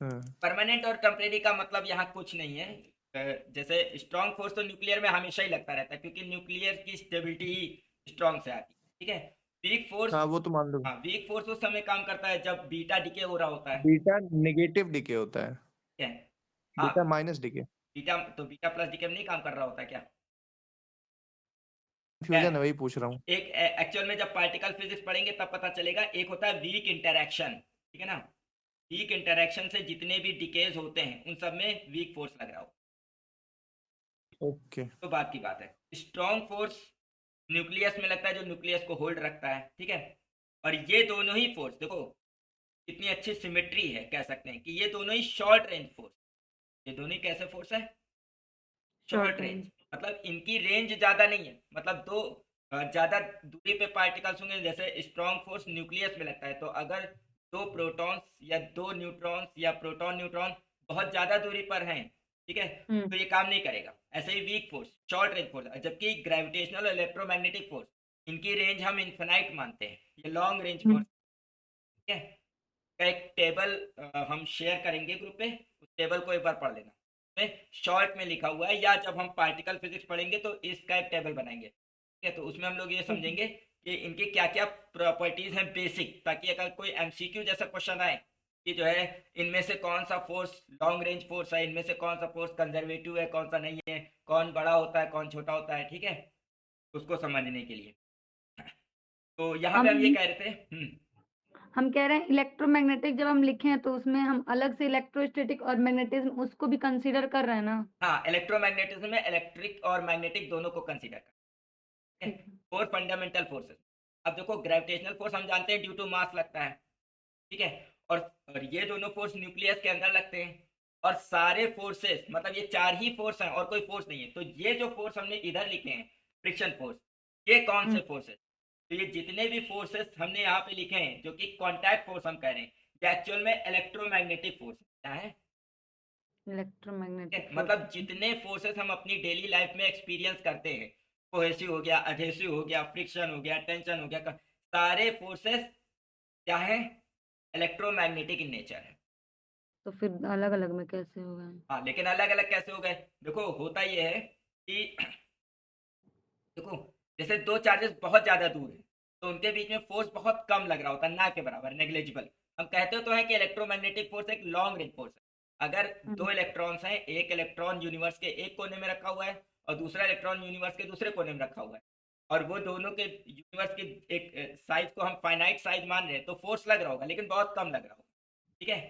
हम्म। परमानेंट और टेम्परेरी का मतलब यहाँ कुछ नहीं है। जैसे स्ट्रॉन्ग फोर्स तो न्यूक्लियर में हमेशा ही लगता रहता है, क्योंकि न्यूक्लियर की स्टेबिलिटी ही स्ट्रॉन्ग से आती है, ठीक है। वीक फोर्स, हाँ, वो तो मान लो। हाँ, वीक फोर्स उस समय काम करता है जब बीटा डिके हो रहा होता है, बीटा नेगेटिव डिके होता है, ठीक है। बीटा हाँ, माइनस डिके। बीटा तो बीटा प्लस डिके में नहीं काम कर रहा होता क्या? फ्यूजन है, वही पूछ रहा हूँ। एक एक्चुअल में जब पार्टिकल फिजिक्स पढ़ेंगे तब पता चलेगा। एक होता है वीक इंटरेक्शन, ठीक है ना। वीक इंटरेक्शन से जितने भी डिकेज होते हैं उन सब में वीक फोर्स लग रहा हो, ओके। तो बात की बात है। स्ट्रॉन्ग फोर्स न्यूक्लियस में लगता है, जो न्यूक्लियस को होल्ड रखता है, ठीक है। और ये दोनों ही फोर्स देखो कितनी अच्छी सिमेट्री है, कह सकते हैं कि ये दोनों ही शॉर्ट रेंज फोर्स। ये दोनों ही कैसे फोर्स है? शॉर्ट रेंज, मतलब इनकी रेंज ज्यादा नहीं है। मतलब दो ज्यादा दूरी पे पार्टिकल्स होंगे। जैसे स्ट्रॉन्ग फोर्स न्यूक्लियस में लगता है, तो अगर दो प्रोटॉन्स या दो न्यूट्रॉन्स या प्रोटॉन न्यूट्रॉन बहुत ज्यादा दूरी पर हैं, ठीक है, तो ये काम नहीं करेगा। ऐसे ही weak force short range force. जबकि ग्रेविटेशनल और इलेक्ट्रोमैग्नेटिक फोर्स, इनकी रेंज हम इन्फिनाइट मानते हैं, ये लॉन्ग रेंज फोर्स, ठीक है। का एक टेबल हम शेयर करेंगे ग्रुप पे, उस टेबल को एक बार पढ़ लेना। में शॉर्ट में लिखा हुआ है, या जब हम पार्टिकल फिजिक्स पढ़ेंगे तो इसका एक टेबल बनाएंगे, ठीक है। तो उसमें हम लोग ये समझेंगे कि इनकी क्या क्या प्रॉपर्टीज हैं बेसिक, ताकि अगर कोई एमसीक्यू जैसा क्वेश्चन आए कि जो है इनमें से कौन सा फोर्स लॉन्ग रेंज फोर्स है, इनमें से कौन सा फोर्स कंजर्वेटिव है, कौन सा नहीं है, कौन बड़ा होता है कौन छोटा होता है, ठीक है, उसको समझने के लिए। तो यहाँ पे हम ये कह रहे थे, हम कह रहे हैं इलेक्ट्रोमैग्नेटिक जब हम लिखे हैं तो उसमें हम अलग से इलेक्ट्रोस्टैटिक और मैग्नेटिज्म उसको भी कंसीडर कर रहे हैं ना। हाँ, इलेक्ट्रोमैग्नेटिज्म में इलेक्ट्रिक और मैग्नेटिक दोनों को कंसीडर कर, ठीक है। 4 फंडामेंटल फोर्सेस। अब देखो, ग्रेविटेशनल फोर्स हम जानते हैं ड्यू टू मास लगता है, ठीक है। और ये दोनों फोर्स न्यूक्लियस के अंदर लगते हैं। और सारे फोर्सेस, मतलब ये 4 ही फोर्स हैं और कोई फोर्स नहीं है। तो ये जो फोर्स हमने इधर लिखे हैं, फ्रिक्शन फोर्स, ये कौन से फोर्स है? तो ये जितने भी फोर्सेस हमने यहाँ पे लिखे हैं जो कि कॉन्टैक्ट फोर्स हम कह रहे हैं, ये एक्चुअल में इलेक्ट्रोमैग्नेटिक फोर्स क्या है? इलेक्ट्रोमैग्नेटिक मतलब जितने फोर्सेस हम अपनी डेली लाइफ में एक्सपीरियंस करते हैं, कोहेसिव हो गया, अधेसिव हो गया, फ्रिक्शन हो गया, टेंशन हो गया, सारे फोर्सेस क्या है? इलेक्ट्रोमैग्नेटिक इन नेचर है। तो फिर अलग अलग में कैसे हो गए? हाँ, लेकिन अलग अलग कैसे हो गए? देखो, होता ये है कि देखो, जैसे दो चार्जेस बहुत ज्यादा दूर है तो उनके बीच में फोर्स बहुत कम लग रहा होता है, ना के बराबर, नेग्लिजिबल। हम कहते तो हैं कि इलेक्ट्रोमैग्नेटिक फोर्स एक लॉन्ग रेंज फोर्स है। अगर दो इलेक्ट्रॉन्स हैं, एक इलेक्ट्रॉन यूनिवर्स के एक कोने में रखा हुआ है और दूसरा इलेक्ट्रॉन यूनिवर्स के दूसरे कोने में रखा हुआ है, और वो दोनों के यूनिवर्स की एक साइज को हम फाइनाइट साइज मान रहे हैं, तो फोर्स लग रहा होगा लेकिन बहुत कम लग रहा होगा। ठीक है,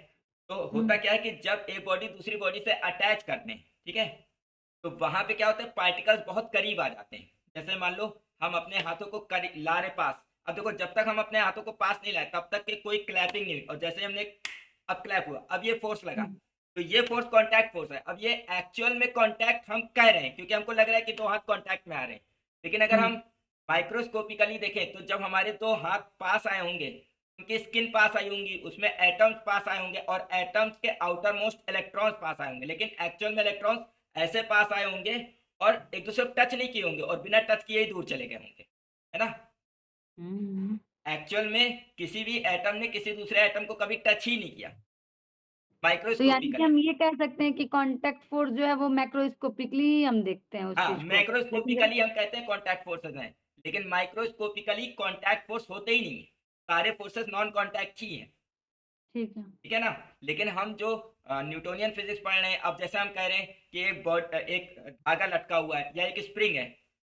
तो होता क्या है कि जब एक बॉडी दूसरी बॉडी से अटैच करते हैं, ठीक है, तो वहां पे क्या होता है, पार्टिकल्स बहुत करीब आ जाते हैं। जैसे मान लो हम अपने हाथों को ला रहे पास, अब देखो जब तक हम अपने हाथों को पास नहीं लाए तब तक के कोई क्लैपिंग नहीं हुई, और जैसे हमने अब क्लैप हुआ, अब ये फोर्स लगा, तो ये फोर्स कांटेक्ट फोर्स है। अब ये एक्चुअल में कांटेक्ट हम कह रहे हैं क्योंकि हमको लग रहा है कि दो हाथ कांटेक्ट में आ रहे हैं, लेकिन अगर हम माइक्रोस्कोपिकली देखें तो जब हमारे दो हाथ पास आए होंगे, उनकी स्किन पास आई होंगी, उसमें एटम्स पास आए होंगे और एटम्स के आउटर मोस्ट इलेक्ट्रॉन्स पास आए होंगे, लेकिन एक्चुअल में इलेक्ट्रॉन्स ऐसे पास आए होंगे और एक दूसरे को टच नहीं किए होंगे और बिना टच किए ही दूर चले गए होंगे, है ना। एक्चुअल में किसी भी एटम ने किसी दूसरे एटम को कभी टच ही नहीं किया तो यानी कि माइक्रोस्कोपिकली। हम ये कह सकते हैं कि कांटेक्ट फोर्स जो है वो मैक्रोस्कोपिकली ही हम देखते हैं उस हाँ, चीज को, लेकिन मैक्रोस्कोपिकली हम कहते हैं कांटेक्ट फोर्सेस हैं, लेकिन माइक्रोस्कोपिकली कांटेक्ट फोर्स होते ही नहीं है, सारे फोर्सेस नॉन कांटेक्ट ही हैं। ठीक है। ठीक है ना, लेकिन हम जो न्यूटोनियन फिजिक्स पढ़ रहे हैं, अब जैसे हम कह रहे हैं कि एक धागा लटका हुआ है या एक स्प्रिंग है,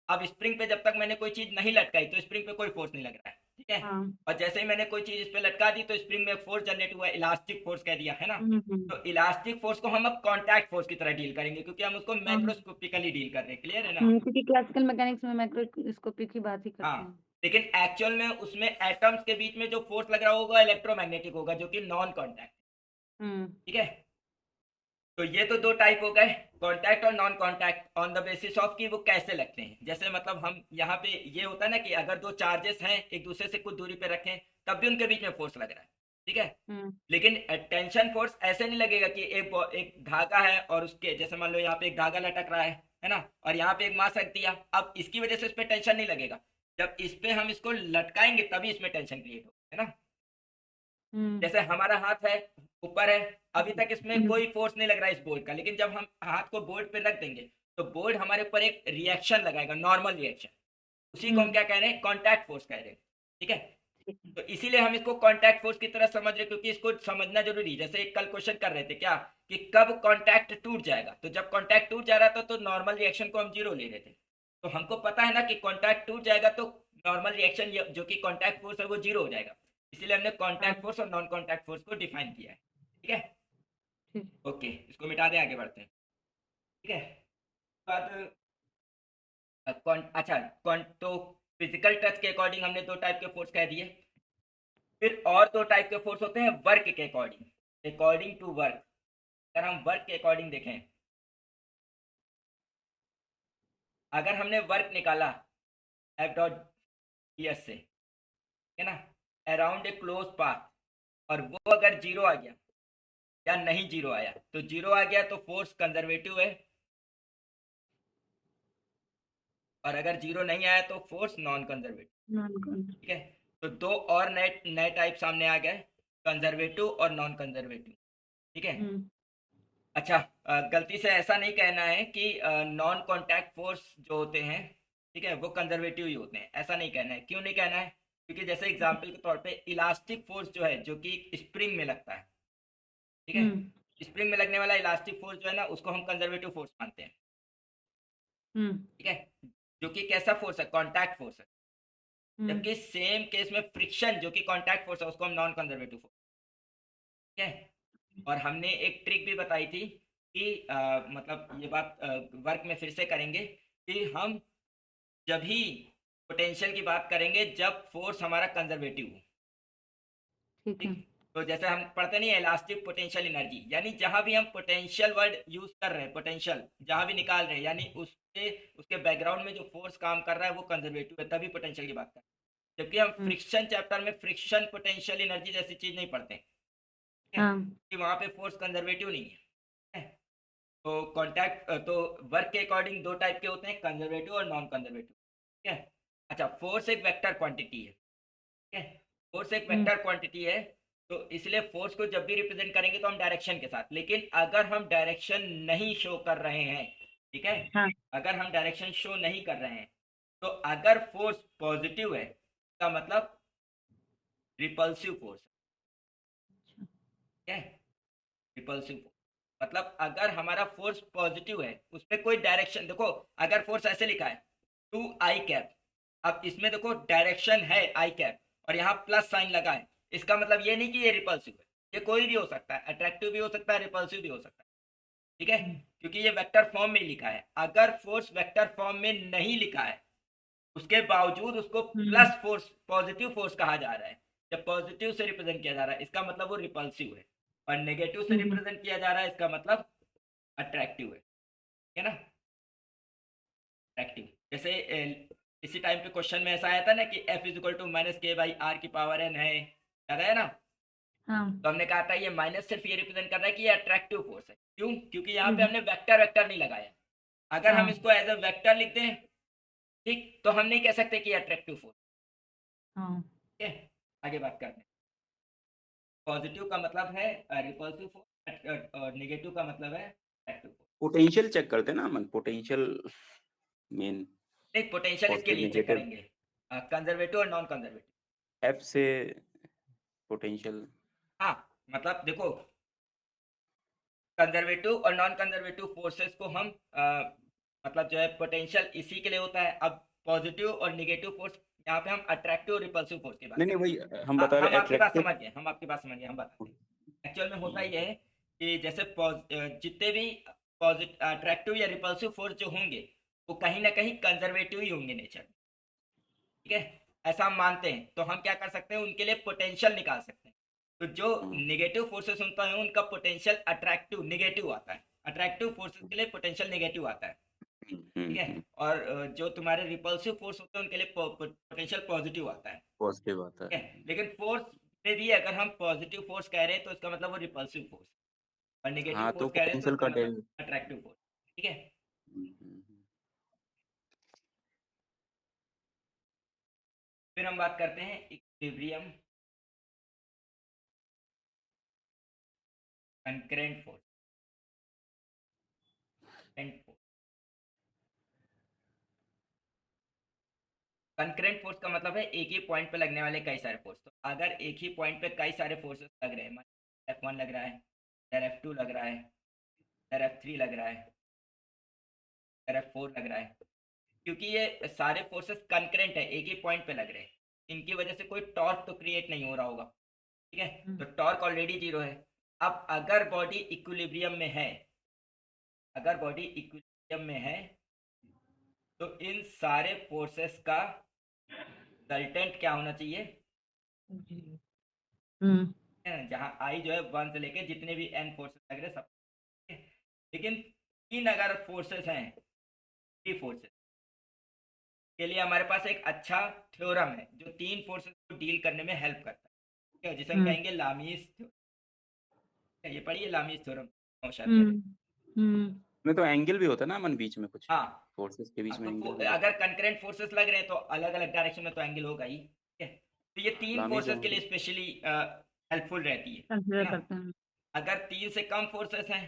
अब स्प्रिंग पे जब तक मैंने कोई चीज नहीं लटकाई तो स्प्रिंग पे कोई फोर्स नहीं लग रहा है, ठीक है, हाँ। और जैसे ही मैंने कोई चीज इस पे लटका दी तो स्प्रिंग में फोर्स जनरेट हुआ, इलास्टिक फोर्स कह दिया, है ना। तो इलास्टिक फोर्स को हम अब कांटेक्ट फोर्स की तरह डील करेंगे क्योंकि हम उसको मैक्रोस्कोपिकली डील कर रहे हैं, क्लियर है ना। क्योंकि क्लासिकल मैकेनिक्स में मैक्रोस्कोपिक की बात ही करते हाँ, हैं। लेकिन एक्चुअल में उसमें एटम्स के बीच में जो फोर्स लग रहा होगा इलेक्ट्रोमैग्नेटिक होगा, जो कि नॉन कांटेक्ट, ठीक है। तो ये तो दो टाइप हो गए, कांटेक्ट और non contact, on the basis of कि वो कैसे लगते हैं। जैसे मतलब हम यहाँ पे ये होता है ना कि अगर दो चार्जेस हैं एक दूसरे से कुछ दूरी पे रखें तब भी उनके बीच में फोर्स लग रहा है, ठीक है, लेकिन टेंशन फोर्स ऐसे नहीं लगेगा कि एक धागा है और उसके जैसे मान लो यहाँ पे एक धागा लटक रहा है ना, और यहाँ पे एक मास रख दिया, अब इसकी वजह से इस पे टेंशन नहीं लगेगा, जब इस पे हम इसको लटकाएंगे तभी इसमें टेंशन क्रिएट होगा, है ना। जैसे हमारा हाथ है ऊपर है, अभी तक इसमें कोई फोर्स नहीं लग रहा है इस बोर्ड का, लेकिन जब हम हाथ को बोर्ड पे रख देंगे तो बोर्ड हमारे ऊपर एक रिएक्शन लगाएगा, नॉर्मल रिएक्शन, उसी को हम क्या कह रहे हैं, कांटेक्ट फोर्स कह रहे हैं, ठीक है। तो इसीलिए हम इसको कांटेक्ट फोर्स की तरह समझ रहे, क्योंकि इसको समझना जरूरी है। जैसे एक कल क्वेश्चन कर रहे थे क्या कि कब कांटेक्ट टूट जाएगा, तो जब कांटेक्ट टूट जा रहा था तो नॉर्मल रिएक्शन को हम जीरो ले रहे थे, तो हमको पता है ना कि कांटेक्ट टूट जाएगा तो नॉर्मल रिएक्शन जो कि कांटेक्ट फोर्स है वो जीरो हो जाएगा, इसीलिए हमने कांटेक्ट फोर्स और नॉन कांटेक्ट फोर्स को डिफाइन किया है, ठीक है। ओके, इसको मिटा दें, आगे बढ़ते हैं, ठीक है। बाद अच्छा तो फिजिकल टच के अकॉर्डिंग हमने दो टाइप के फोर्स कह दिए, फिर और दो टाइप के फोर्स होते हैं वर्क के अकॉर्डिंग, अकॉर्डिंग टू वर्क। अगर हम वर्क के अकॉर्डिंग देखें, अगर हमने वर्क निकाला एफ डॉट डी एस से, है ना, अराउंड ए क्लोज पाथ, और वो अगर जीरो आ गया या नहीं जीरो आया, तो जीरो आ गया तो फोर्स कंजर्वेटिव है, और अगर जीरो नहीं आया तो फोर्स नॉन कंजर्वेटिव, ठीक है। तो दो और नए नए टाइप सामने आ गए, कंजर्वेटिव और नॉन कंजर्वेटिव, ठीक है। अच्छा, गलती से ऐसा नहीं कहना है कि नॉन कांटेक्ट फोर्स जो होते हैं, ठीक है, वो कंजर्वेटिव ही होते हैं, ऐसा नहीं कहना है। क्यों नहीं कहना है, क्योंकि जैसे एग्जांपल के तौर पे इलास्टिक फोर्स जो है जो कि स्प्रिंग में लगता है, ठीक है, स्प्रिंग में लगने वाला इलास्टिक फोर्स जो है ना उसको हम कंजर्वेटिव फोर्स मानते हैं, ठीक है, जो कि कैसा फोर्स है, कांटेक्ट फोर्स है, जबकि सेम केस में फ्रिक्शन जो कि कांटेक्ट फोर्स है उसको हम नॉन कंजर्वेटिव फोर्स, ठीक है। और हमने एक ट्रिक भी बताई थी कि मतलब ये बात वर्क में फिर से करेंगे कि हम जब ही पोटेंशियल की बात करेंगे जब फोर्स हमारा कंजर्वेटिव हो, ठीक। तो जैसे हम पढ़ते नहीं इलास्टिक पोटेंशियल एनर्जी, यानी जहां भी हम पोटेंशियल वर्ड यूज कर रहे हैं, पोटेंशियल जहां भी निकाल रहे हैं, यानी उसके बैकग्राउंड में जो फोर्स काम कर रहा है वो कंजर्वेटिव है, तभी पोटेंशियल की बात कर रहे हैं। जबकि हम फ्रिक्शन चैप्टर में फ्रिक्शन पोटेंशियल एनर्जी जैसी चीज नहीं पढ़ते, कि वहां पे फोर्स कंजर्वेटिव नहीं है। तो कांटेक्ट तो वर्क के अकॉर्डिंग दो टाइप के होते हैं, कंजर्वेटिव और नॉन कंजर्वेटिव, ठीक है। अच्छा, फोर्स एक वेक्टर क्वांटिटी है, ठीक है, फोर्स एक वेक्टर क्वांटिटी है, तो इसलिए फोर्स को जब भी रिप्रेजेंट करेंगे तो हम डायरेक्शन के साथ, लेकिन अगर हम डायरेक्शन नहीं शो कर रहे हैं, ठीक है, अगर हम डायरेक्शन शो नहीं कर रहे हैं, तो अगर फोर्स पॉजिटिव है का मतलब रिपल्सिव फोर्स है, रिपल्सिव फोर्स मतलब अगर हमारा फोर्स पॉजिटिव है, उस पर कोई डायरेक्शन, देखो अगर फोर्स ऐसे लिखा है 2i कैप, अब इसमें देखो डायरेक्शन है आई कैप और यहाँ प्लस साइन लगा है, इसका मतलब ये नहीं कि ये रिपल्सिव है, ये कोई भी हो सकता है, अट्रैक्टिव भी हो सकता है, रिपल्सिव भी हो सकता है, ठीक है, क्योंकि ये वेक्टर फॉर्म में लिखा है। अगर फोर्स वेक्टर फॉर्म में नहीं लिखा है उसके बावजूद उसको प्लस फोर्स, पॉजिटिव फोर्स कहा जा रहा है, जब पॉजिटिव से रिप्रेजेंट किया जा रहा है इसका मतलब वो रिपल्सिव है, और नेगेटिव से रिप्रेजेंट किया जा रहा है इसका मतलब अट्रैक्टिव है ना, अट्रैक्टिव। जैसे इसी टाइम पे क्वेश्चन में ऐसा आया था ना कि F इज टू माइनस के बाई आर की पावर n है, याद है ना? हाँ तो हमने कहा था ये माइनस सिर्फ ये रिप्रेजेंट कर रहा है कि ये अट्रैक्टिव फोर्स है, क्यों? क्योंकि यहाँ पे हमने वेक्टर वेक्टर नहीं लगाया। अगर हम हाँ इसको एज अ वेक्टर लिख दें, ठीक, तो हम नहीं कह सकते कि अट्रैक्टिव फोर्स, हाँ ठीक है। आगे बात करते हैं। पॉजिटिव का मतलब है रिपल्सिव फोर्स और नेगेटिव का मतलब है अट्रैक्टिव फोर्स। पोटेंशियल चेक करते हैं ना मन, पोटेंशियल मेन। नहीं, पोटेंशियल इसके लिए चेक करेंगे, कंजर्वेटिव और नॉन कंजर्वेटिव। एफ से पोटेंशियल। हाँ, मतलब देखो कंजर्वेटिव और नॉन कंजर्वेटिव फोर्सेस को हम मतलब जो है पोटेंशियल इसी के लिए होता है। अब पॉजिटिव और नेगेटिव फोर्स यहाँ पे हम अट्रैक्टिव और रिपल्सिव फोर्स की बात नहीं नहीं करें। वही हम बता हम रहे आपकी बात अट्रैक्टिव। समझ गए, हम आपकी बात समझ गए, हम बताते हैं। एक्चुअल में होता ये है कि जैसे जितने भी पॉजिटिव अट्रैक्टिव या रिपल्सिव फोर्स जो होंगे वो कहीं ना कहीं कंजर्वेटिव ही होंगे नेचर में, ठीक है, ऐसा हम मानते हैं। तो हम क्या कर सकते हैं, उनके लिए पोटेंशियल निकाल सकते हैं। तो जो नेगेटिव फोर्सेस होता है उनका पोटेंशियल अट्रैक्टिव नेगेटिव आता है, अट्रैक्टिव फोर्सेस के लिए पोटेंशियल नेगेटिव आता है, ठीक है। और जो तुम्हारे रिपल्सिव फोर्स होते हैं उनके लिए पोटेंशियल पॉजिटिव आता है, पॉजिटिव आता ठीक है। है। लेकिन फोर्स में भी अगर हम पॉजिटिव फोर्स कह रहे हैं तो इसका मतलब वो रिपल्सिव फोर्स, और नेगेटिव हाँ तो फोर्स कह रहे हैं तो पोटेंशियल इसका का मतलब अट्रैक्टिव फोर्स, ठीक है। फिर हम बात करते हैं equilibrium concurrent force and force. Concurrent force का मतलब है एक ही पॉइंट पे लगने वाले कई सारे फोर्स। तो अगर एक ही पॉइंट पे कई सारे फोर्सेस लग रहे हैं, F1 लग रहा है, इधर F2 लग रहा है, इधर F3 लग रहा है, इधर F4 लग रहा है, क्योंकि ये सारे फोर्सेस कंकरेंट है, एक ही पॉइंट पे लग रहे हैं, इनकी वजह से कोई टॉर्क तो क्रिएट नहीं हो रहा होगा, ठीक है। तो टॉर्क ऑलरेडी जीरो है। अब अगर बॉडी इक्विलिब्रियम में है, अगर बॉडी इक्विलिब्रियम में है तो इन सारे फोर्सेस का रिजल्टेंट क्या होना चाहिए, जहां आई जो है 1 से लेके जितने भी n फोर्सेस लग रहे हैं सब, ठीक है? लेकिन तीन अगर फोर्सेस हैं, थ्री फोर्सेस के लिए हमारे पास एक अच्छा थ्योरम है जो तीन फोर्सेस को डील करने में हेल्प करता है, ठीक है, जिसे हम कहेंगे लामीज थ्योरम। ये पढ़िए लामीज थ्योरम। में तो एंगल भी होता है ना मन, बीच में कुछ हाँ, फोर्सेस के बीच में तो एंगल भी अगर कंकरेंट फोर्सेस लग रहे हैं तो अलग अलग डायरेक्शन में तो एंगल होगा ही, ठीक है। तो ये तीन लामीज फोर्सेस के लिए एंगल। स्पेशली हेल्पफुल रहती है कंसिडर ना। करते हैं। अगर तीन से कम फोर्सेस हैं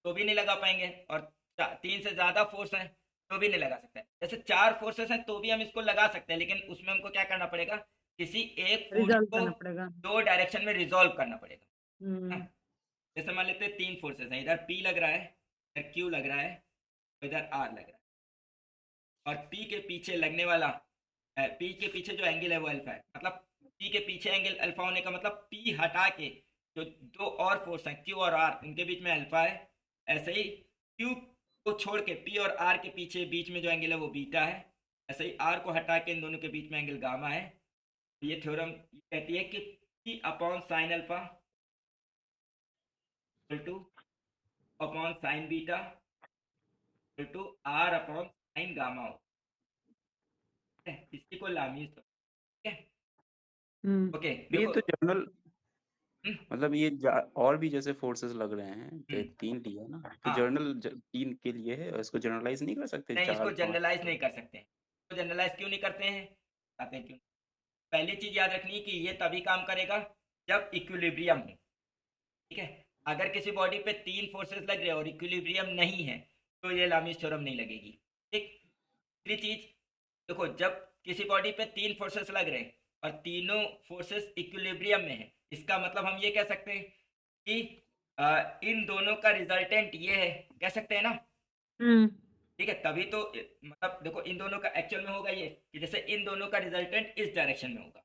तो भी नहीं लगा पाएंगे, और तीन से ज्यादा फोर्स हैं तो भी नहीं लगा सकते। जैसे चार फोर्सेस हैं तो भी हम इसको लगा सकते हैं, लेकिन उसमें हमको क्या करना पड़ेगा, किसी एक फोर्स रिजॉल्व को करना पड़ेगा। दो डायरेक्शन में रिजॉल्व करना पड़ेगा, हम्म, हाँ। जैसे मान लेते हैं तीन फोर्सेस हैं, इधर P लग रहा है, इधर Q लग रहा है, इधर R लग रहा है, और P के पीछे लगने वाला P के पीछे जो एंगल है वो अल्फा है। मतलब P के पीछे एंगल अल्फा होने का मतलब P हटा के जो दो और फोर्स हैं Q और R उनके बीच में अल्फा है। ऐसे ही Q को छोड़ के P और R के पीछे बीच में जो एंगल है वो बीटा है। ऐसे ही R को हटा के इन दोनों के बीच में एंगल गामा है। ये थ्योरम कहती है कि P upon sine alpha two upon sine beta two R upon sine gamma हो, इसी को लामीज, ठीक है। ओके, ये देखो तो जनरल, मतलब ये और भी जैसे फोर्सेस लग रहे हैं, तो तीन लिया ना, तो हाँ, जर्नल तीन के लिए है, इसको जनरलाइज नहीं कर सकते नहीं, इसको चार पांच? जनरलाइज नहीं कर सकते। तो जनरलाइज क्यों नहीं करते हैं, बताते हैं क्यों। पहली चीज याद रखनी कि ये तभी काम करेगा जब इक्विलिब्रियम हो, ठीक है। अगर किसी बॉडी पे तीन फोर्सेस लग रहे हैं और इक्विलिब्रियम नहीं है तो ये लामीज थ्योरम नहीं लगेगी, ठीक। दूसरी चीज देखो, जब किसी बॉडी पे तीन फोर्सेस लग रहे हैं और तीनों फोर्सेस इक्विलिब्रियम में है, इसका मतलब हम ये कह सकते हैं कि इन दोनों का रिजल्टेंट ये है, कह सकते हैं ना। ठीक है, तभी तो मतलब देखो इन दोनों का एक्चुअल में होगा ये कि जैसे इन दोनों का रिजल्टेंट इस डायरेक्शन में होगा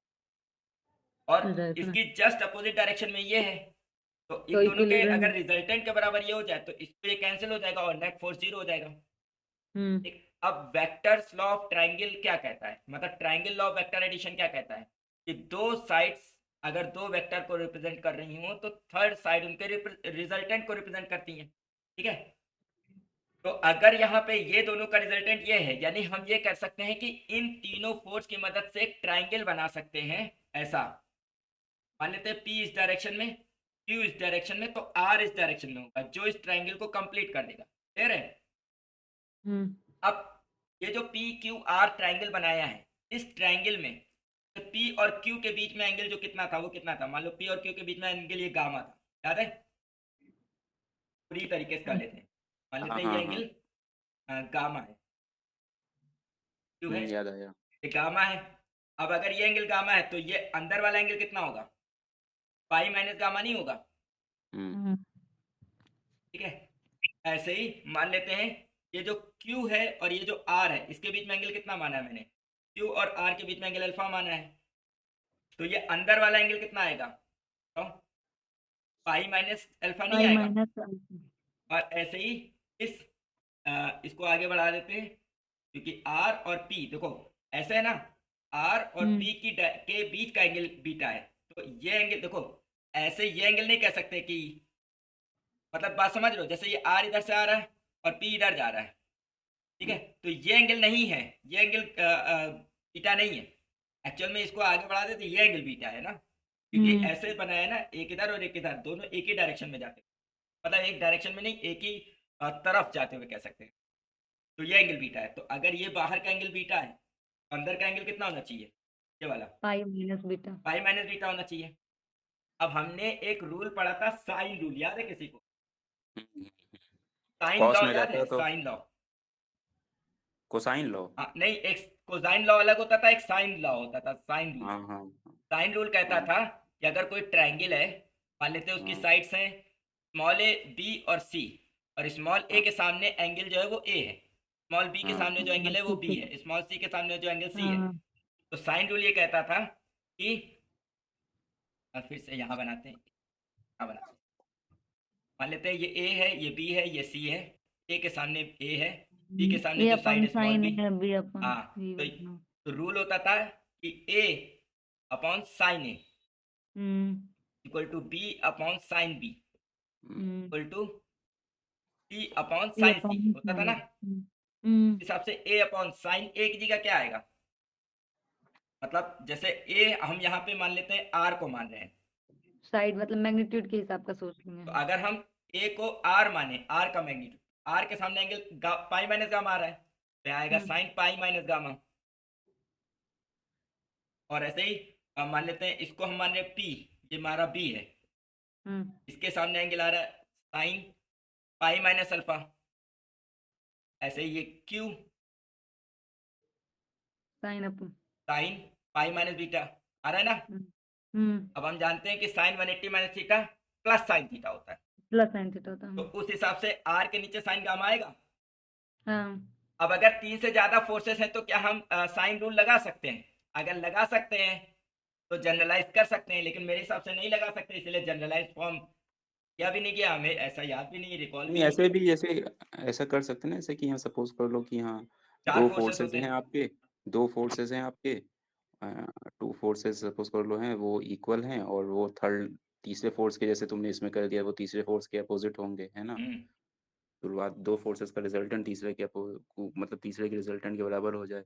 और राइट इसकी जस्ट अपोजिट डायरेक्शन में ये है, तो इन तो दोनों के इक्विलिब्रियम अगर रिजल्टेंट के बराबर ये हो जाए तो इस पे कैंसिल हो जाएगा और नेट फोर्स 0 हो जाएगा। हम्म ठीक, अब वेक्टर्स लॉ ऑफ ट्रायंगल क्या कहता है, मतलब triangle law of vector addition क्या कहता है कि दो साइड्स अगर दो वेक्टर को रिप्रेजेंट कर रही हो तो थर्ड साइड उनके रिजल्टेंट को रिप्रेजेंट करती है। ठीक है, तो अगर यहाँ पे ये दोनों का रिजल्टेंट ये है, यानी हम ये कर सकते हैं कि इन तीनों फोर्स की मदद से एक ट्राइंगल बना सकते हैं। ऐसा मान लेते हैं P इस डायरेक्शन में, Q इस डायरेक्शन में, तो R इस डायरेक्शन में होगा जो इस ट्राइंगल को कंप्लीट कर देगा। क्लियर है? हम्म अब ये जो P Q R ट्राइंगल बनाया है, इस ट्राइंगल में तो P और Q के बीच में एंगल जो कितना था वो कितना था, मान लो P और Q के बीच में एंगल ये गामा था, याद है? पूरी तरीके से कर लेते हैं, मान लेते हाँ हैं ये हाँ हाँ एंगल गामा है, क्यों है, याद आया। ये गामा है। अब अगर ये एंगल गामा है तो ये अंदर वाला एंगल कितना होगा, पाई माइनस गामा नहीं होगा? हम्म ठीक है, ऐसे ही मान लेते हैं ये जो Q है और ये जो R है इसके बीच में एंगल कितना माना है मैंने, Q और R के बीच में एंगल अल्फा माना है, तो ये अंदर वाला एंगल कितना आएगा, तो पाई माइनस अल्फा नहीं पाई आएगा। माइनस और ऐसे ही इस इसको आगे बढ़ा देते हैं क्योंकि R और P देखो ऐसे है ना, R और P के बीच का एंगल बीटा है, तो ये एंगल देखो ऐसे ये एंगल नहीं कह सकते कि, मतलब बात समझ रहे हो, जैसे ये R इधर से आ रहा है और P इधर जा रहा है, ठीक है, तो ये एंगल नहीं है, ये एंगल बीटा नहीं है। एक्चुअल में इसको आगे बढ़ा देते ये एंगल बीटा है ना, क्योंकि ऐसे बनाया है ना, एक इधर और एक इधर, दोनों एक ही डायरेक्शन में जाते हैं, मतलब एक डायरेक्शन में नहीं एक ही तरफ जाते हुए कह सकते हैं, तो ये एंगल बीटा है। तो अगर ये बाहर का एंगल बीटा है तो अंदर का एंगल कितना होना चाहिए, ये वाला पाई माइनस बीटा पाई माइनस बीटा होना चाहिए। अब हमने एक रूल पढ़ा था साइन रूल, याद है किसी को? साइन कॉस लॉ में याद रहता है, तो साइन लॉ? कोसाइन लो। हाँ नहीं, एक कोसाइन लॉ अलग होता था, एक साइन लॉ होता था, साइन रूल। हाँ हाँ साइन रूल कहता हाँ था कि अगर कोई ट्रायंगल है, मान लेते हैं उसकी हाँ साइड्स हैं स्मॉल ए बी और सी, और स्मॉल ए हाँ के सामने एंगल जो है वो ए है, स्मॉल बी के हाँ सामने जो एंगल है वो बी है, स्मॉल सी के सामने जो एंगल सी है। हाँ तो साइन रूल ये कहता था कि फिर से यहाँ बनाते हैं, यहाँ बनाते हैं, मान लेते हैं ये ए है, ये बी है, ये सी है, ए के सामने ए है, बी के सामने ए जो साइड अपन है स्मॉल साइन बी। है बी अपन हाँ, बी तो, अपना तो रूल होता था कि A upon sine A equal to B upon sine B equal to C upon A sine C, अपन होता था ना। इस हिसाब से ए अपॉन साइन ए की जगह क्या आएगा, मतलब जैसे ए हम यहाँ पे मान लेते हैं आर को मान रहे हैं, साइड मतलब मैग्नीट्यूड के हिसाब का सोच तो लेंगे। अगर हम ए को आर माने, आर का मैग्नीट्यूड, आर के सामने एंगल पाई माइनस गामा आ रहा है तो आएगा साइन पाई माइनस गामा। और ऐसे ही मान लेते हैं इसको हम मान रहे हैं पी, ये हमारा बी है, इसके सामने एंगल आ रहा है साइन पाई माइनस अल्फा। ऐसे ही ये क्यू साइन अपन साइन पाई माइनस बीटा आ रहा है ना। अब हम जानते हैं कि sine 180 minus theta plus sine theta होता है, प्लस साइन थीटा होता तो है। उस हिसाब से आर के नीचे साइन गामा आएगा। हाँ अब अगर 3 से ज्यादा फोर्सेस हैं तो क्या हम साइन रूल लगा सकते हैं? अगर लगा सकते हैं तो जनरलाइज कर सकते हैं, लेकिन मेरे हिसाब से नहीं लगा सकते, इसलिए जनरलाइज फॉर्म किया भी नहीं गया, हमें ऐसा याद भी नहीं, रिकॉल भी नहीं नहीं ऐसे भी जैसे ऐसा कर सकते हैं ना, जैसे कि यहाँ सपोज कर लो कि हाँ चार दो फोर्सेस फोर्सेस होते हैं हैं। आपके, दो फोर्सेस हैं आपके, टू फोर्सेस सपोज कर लो हैं वो इक्वल हैं, और वो थर्ड तीसरे फोर्स के जैसे तुमने इसमें कर दिया वो तीसरे फोर्स के अपोजिट होंगे, है ना। हम्म, शुरुआत दो फोर्सेस का रिजल्टेंट तीसरे के मतलब तीसरे के रिजल्टेंट के बराबर हो जाए,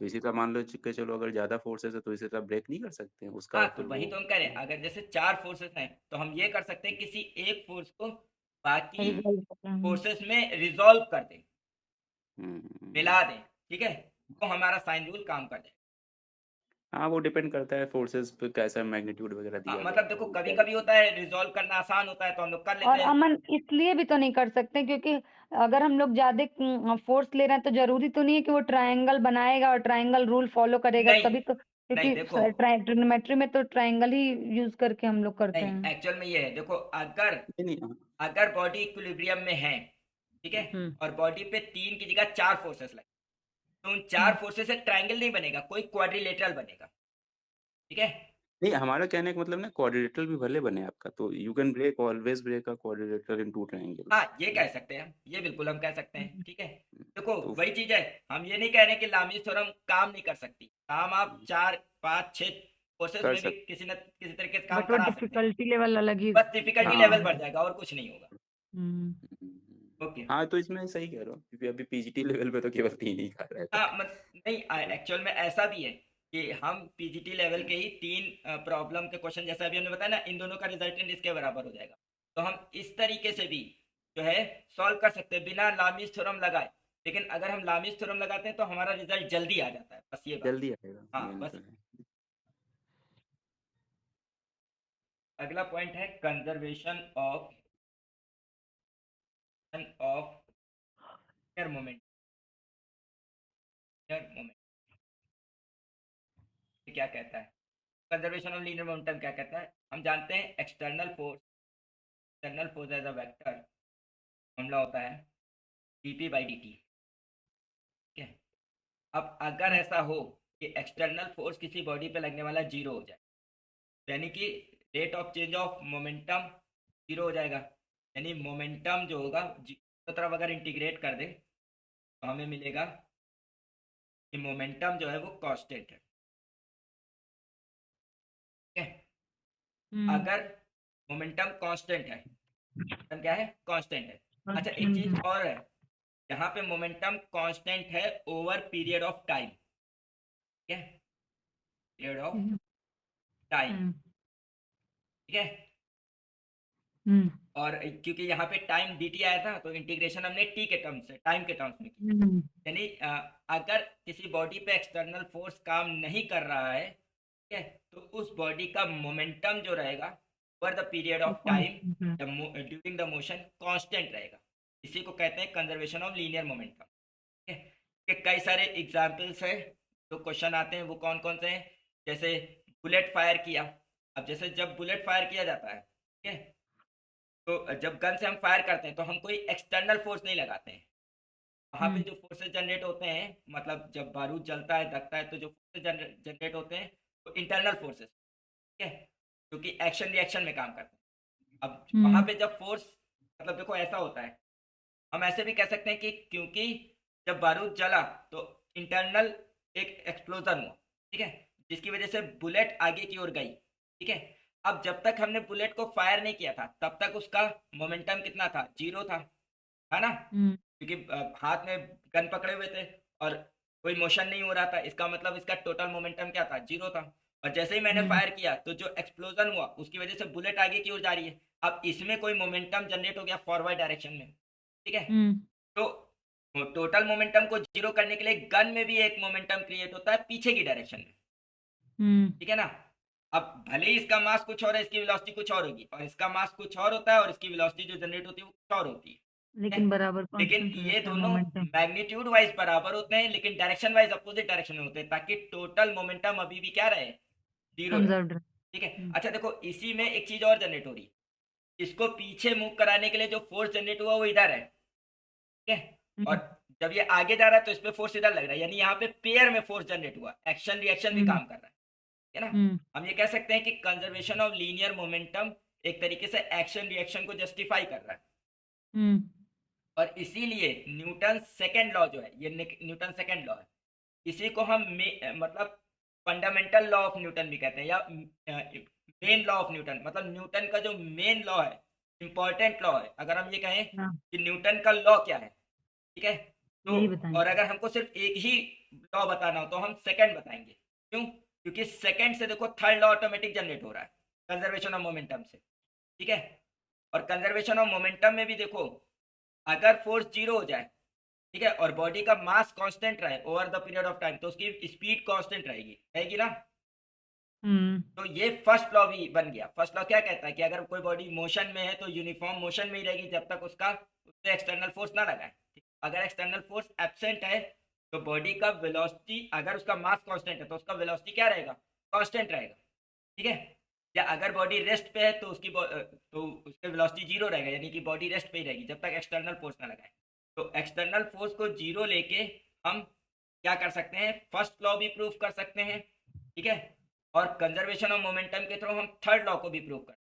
तो इसी तरह मान लो कि चलो अगर ज्यादा फोर्सेस है तो इसी तरह ब्रेक नहीं कर सकते हैं उसका हाँ तो फिर वही वो। तो हम करें, अगर जैसे 4 फोर्सेस हैं तो हम ये कर सकते हैं किसी एक फोर्स को बाकी रिजल्ट करते हैं। फोर्सेस में रिजॉल्व कर दें, हम्म, मिला दें, ठीक है, तो हमारा साइन रूल काम कर जाए। हाँ वो डिपेंड करता है फोर्सेस पे कैसा मैग्नीट्यूड वगैरह हाँ, दिया गया मतलब है देखो वो कभी क्या। कभी होता है रिजॉल्व करना आसान होता है तो हम लोग कर और लेते हैं। अमन इसलिए भी तो नहीं कर सकते क्योंकि अगर हम लोग ज्यादा फोर्स ले रहे हैं तो जरूरी तो नहीं है कि वो ट्रायंगल बनाएगा और ट्रायंगल रूल फॉलो करेगा, नहीं तभी तो नहीं क्योंकि देखो, ट्रिग्नोमेट्री में तो ट्रायंगल ही यूज करके हम लोग करते नहीं हैं। एक्चुअल में ये है, देखो अगर नहीं नहीं अगर बॉडी इक्विलिब्रियम में है, ठीक है, और बॉडी पे 3 की जगह 4 फोर्सेस लगे, तो उन 4 फोर्सेस से ट्रायंगल नहीं बनेगा, कोई क्वाड्रिलेटरल बनेगा। ठीक है, नहीं, हमारा कहने का मतलब ना क्वाड्रिलेटरल भी भले बने आपका, तो you can break always break a quadrilateral in 2 triangle. हाँ ये कह सकते हैं, ये बिल्कुल हम कह सकते हैं। ठीक है, देखो तो वही चीज है, हम ये नहीं कह रहे कि लामीज थ्योरम काम नहीं कर सकती, काम आप 4 5 6 फोर्सेस कर में भी सकते किसी न किसी तरीके से काम बट वो करा सकते हैं, डिफिकल्टी लेवल अलग ही बस डिफिकल्टी हाँ। लेवल बढ़ जाएगा और कुछ नहीं होगा। ओके, हाँ, तो इसमें सही कह रहे हो, क्योंकि अभी पीजीटी लेवल पे तो केवल 3 ही खा रहा हाँ है। नहीं, एक्चुअल में ऐसा भी है कि हम पीजीटी लेवल के ही 3 प्रॉब्लम के क्वेश्चन, जैसा अभी हमने बताया ना, इन दोनों का रिजल्टेंट इसके बराबर हो जाएगा, तो हम इस तरीके से भी जो है सॉल्व कर सकते हैं बिना लामीज थ्योरम लगाए। लेकिन अगर हम लामीज थ्योरम लगाते हैं तो हमारा रिजल्ट जल्दी आ जाता है, बस ये बात। जल्दी आएगा, हाँ मेन बस। तो है। अगला पॉइंट है कंजर्वेशन ऑफ मोमेंट। क्या कहता है कंजर्वेशन ऑफ लीनियर मोमेंटम, क्या कहता है? हम जानते हैं external force as a vector formula होता है dp बाई dt। ठीक है, अब अगर ऐसा हो कि एक्सटर्नल फोर्स किसी बॉडी पे लगने वाला 0 हो जाए, यानी कि rate of change of momentum 0 हो जाएगा, यानी मोमेंटम जो होगा तरफ अगर इंटीग्रेट कर दे तो हमें मिलेगा कि मोमेंटम जो है वो कांस्टेंट है। ठीक है, अगर मोमेंटम कांस्टेंट है, मोमेंटम क्या है? कांस्टेंट है। अच्छा एक चीज और है, यहाँ पे मोमेंटम कांस्टेंट है ओवर पीरियड ऑफ टाइम। ठीक है, पीरियड ऑफ टाइम। ठीक है, और क्योंकि यहाँ पे टाइम dt आया था तो इंटीग्रेशन हमने t के टर्म्स से, टाइम के टर्म्स में की, यानी अगर किसी बॉडी पे एक्सटर्नल फोर्स काम नहीं कर रहा है, ठीक है, तो उस बॉडी का मोमेंटम जो रहेगा over the period of time during the motion constant रहेगा। इसी को कहते हैं कंजर्वेशन ऑफ लीनियर मोमेंटम। ठीक है, के कई सारे एग्जाम्पल्स हैं जो क्वेश्चन आते हैं, वो कौन कौन से हैं? जैसे बुलेट फायर किया, अब जैसे जब बुलेट फायर किया जाता है, ठीक है, तो जब गन से हम फायर करते हैं तो हम कोई एक्सटर्नल फोर्स नहीं लगाते हैं, वहाँ पे जो फोर्सेस जनरेट होते हैं, मतलब जब बारूद जलता है दगता है तो जो फोर्सेस जनरेट होते हैं वो इंटरनल फोर्सेस, ठीक है, जो कि एक्शन रिएक्शन में काम करते हैं। अब वहाँ पे जब फोर्स, मतलब देखो ऐसा होता है, हम ऐसे भी कह सकते हैं कि क्योंकि जब बारूद जला तो इंटरनल एक एक्सप्लोजन हुआ, ठीक है, जिसकी वजह से बुलेट आगे की ओर गई। ठीक है, अब जब तक हमने बुलेट को फायर नहीं किया था तब तक उसका मोमेंटम कितना था? 0 था, है ना, क्योंकि हाथ में गन पकड़े हुए थे और कोई मोशन नहीं हो रहा था, इसका मतलब इसका टोटल मोमेंटम क्या था? 0 था। और जैसे ही मैंने फायर किया तो जो एक्सप्लोजन हुआ उसकी वजह से बुलेट आगे की ओर जा रही है, अब इसमें कोई मोमेंटम जनरेट हो गया फॉरवर्ड डायरेक्शन में। ठीक है, तो टोटल मोमेंटम को 0 करने के लिए गन में भी एक मोमेंटम क्रिएट होता है पीछे की डायरेक्शन में। ठीक है ना, अब भले ही इसका मास कुछ और है, इसकी वेलोसिटी कुछ और होगी, और इसका मास कुछ और होता है और इसकी वेलोसिटी जो जनरेट होती है वो कुछ और होती है, लेकिन बराबर लेकिन कांस्टेंट ये रहता है दोनों मोमेंटम। मैग्नीट्यूड वाइज बराबर होते हैं लेकिन डायरेक्शन वाइज अपोजिट डायरेक्शन में होते हैं, ताकि टोटल मोमेंटम अभी भी क्या रहे? 0 रहे। कंजर्व्ड। ठीक है, अच्छा देखो इसी में एक चीज और जनरेट हो रही है, इसको पीछे मूव कराने के लिए जो फोर्स जनरेट हुआ वो इधर है। ठीक है, और जब ये आगे जा रहा है तो इस पे फोर्स इधर लग रहा है, यानी यहाँ पे पेयर में फोर्स जनरेट हुआ, एक्शन रिएक्शन भी काम कर रहा है ना। हम ये कह सकते हैं कि कंजर्वेशन ऑफ लीनियर मोमेंटम एक तरीके से एक्शन रिएक्शन को जस्टिफाई कर रहा है, और इसीलिए न्यूटन सेकंड लॉ जो है, ये न्यूटन सेकंड लॉ है, इसी को हम मतलब फंडामेंटल लॉ ऑफ न्यूटन भी कहते हैं, या मेन लॉ ऑफ न्यूटन, मतलब न्यूटन का जो मेन लॉ है, इंपॉर्टेंट लॉ है। अगर हम ये कहें कि न्यूटन का लॉ क्या है, ठीक है, तो और अगर हमको सिर्फ एक ही लॉ बताना हो तो हम सेकंड बताएंगे। क्यों? क्योंकि सेकंड से देखो थर्ड लॉ ऑटोमेटिक जनरेट हो रहा है कंजर्वेशन ऑफ मोमेंटम से। ठीक है, और कंजर्वेशन ऑफ मोमेंटम में भी देखो, अगर फोर्स 0 हो जाए, ठीक है, और बॉडी का मास कांस्टेंट रहे over the period of time, तो उसकी स्पीड कांस्टेंट रहेगी ना। तो ये फर्स्ट लॉ भी बन गया। फर्स्ट लॉ क्या कहता है कि अगर कोई बॉडी मोशन में है तो यूनिफॉर्म मोशन में ही रहेगी जब तक उसका उससे एक्सटर्नल फोर्स ना लगाए। अगर एक्सटर्नल फोर्स एब्सेंट है तो बॉडी का वेलोसिटी, अगर उसका मास कांस्टेंट है तो उसका वेलोसिटी क्या रहेगा? कांस्टेंट रहेगा। ठीक है, या अगर बॉडी रेस्ट पे है तो उसकी वेलोसिटी 0 रहेगा, यानी कि बॉडी रेस्ट पे ही रहेगी जब तक एक्सटर्नल फोर्स ना लगाए। तो एक्सटर्नल फोर्स को जीरो लेके हम क्या कर सकते हैं, फर्स्ट लॉ भी प्रूव कर सकते हैं, ठीक है, और कंजर्वेशन ऑफ मोमेंटम के थ्रू हम थर्ड लॉ को भी प्रूव कर।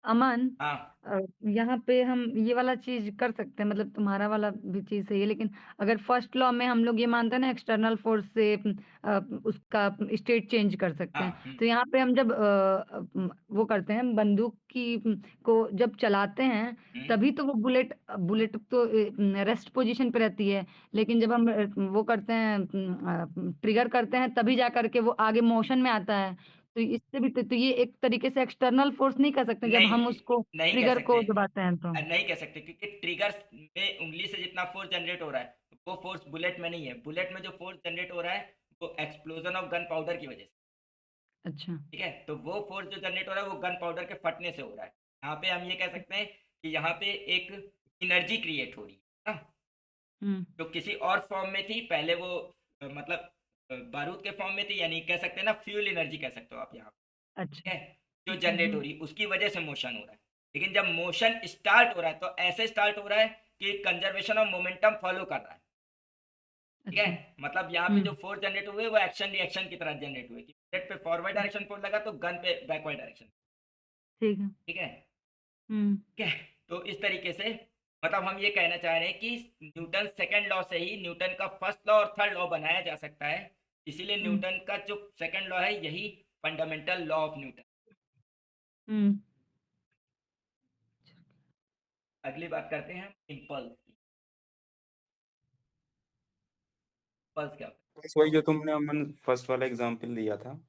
अमन, हाँ यहाँ पे हम ये वाला चीज कर सकते हैं, मतलब तुम्हारा वाला भी चीज सही है, लेकिन अगर फर्स्ट लॉ में हम लोग ये मानते हैं ना एक्सटर्नल फोर्स से उसका स्टेट चेंज कर सकते हाँ हैं, तो यहाँ पे हम जब वो करते हैं बंदूक की को जब चलाते हैं, तभी तो वो बुलेट बुलेट तो रेस्ट पोजीशन पे रहती है, लेकिन जब हम वो करते हैं ट्रिगर करते हैं, तभी जा करके वो आगे मोशन में आता है। तो इससे भी तो ये एक तरीके से एक्सटर्नल फोर्स नहीं कर सकते जब हम नहीं उसको नहीं कह ट्रिगर को सकते, दबाते हैं तो। नहीं कह सकते, क्योंकि ट्रिगर में उंगली से जितना फोर्स जनरेट हो रहा है वो फोर्स बुलेट में नहीं है। बुलेट में जो फोर्स जनरेट हो रहा है वो एक्सप्लोजन ऑफ गन पाउडर की वजह से, अच्छा। ठीक है, तो वो फोर्स जो जनरेट हो रहा है वो गन पाउडर के फटने से हो रहा है। यहाँ पे हम ये कह सकते हैं कि यहाँ पे एक एनर्जी क्रिएट हो रही है ना, हम्म। जो किसी और फॉर्म में थी पहले, वो मतलब बारूद के फॉर्म में थी, यानी कह सकते हैं ना फ्यूल एनर्जी कह सकते हो आप यहाँ, ठीक अच्छा। है, जो जनरेट हो रही है उसकी वजह से मोशन हो रहा है। लेकिन जब मोशन स्टार्ट हो रहा है तो ऐसे स्टार्ट हो रहा है कि कंजर्वेशन ऑफ मोमेंटम फॉलो कर रहा है, ठीक है, अच्छा। मतलब यहाँ पे जो फोर्स जनरेट हुए वो एक्शन रिएक्शन की तरह जनरेट हुए, कि बुलेट पे फॉरवर्ड डायरेक्शन फोर्स लगा तो गन पे बैकवर्ड डायरेक्शन, ठीक है। ठीक है, हम्म। ठीक है। तो इस तरीके से मतलब हम ये कहना चाह रहे हैं कि न्यूटन सेकंड लॉ से ही न्यूटन का फर्स्ट लॉ और थर्ड लॉ बनाया जा सकता है, इसीलिए हम्म। न्यूटन का जो सेकंड लॉ है यही फंडामेंटल लॉ ऑफ न्यूटन। हम्म। अगली बात करते हैं हम इम्पल्स की। इम्पल्स क्या होता बस वही जो तुमने अमन फर्स्ट वाला एग्जांपल दिया था,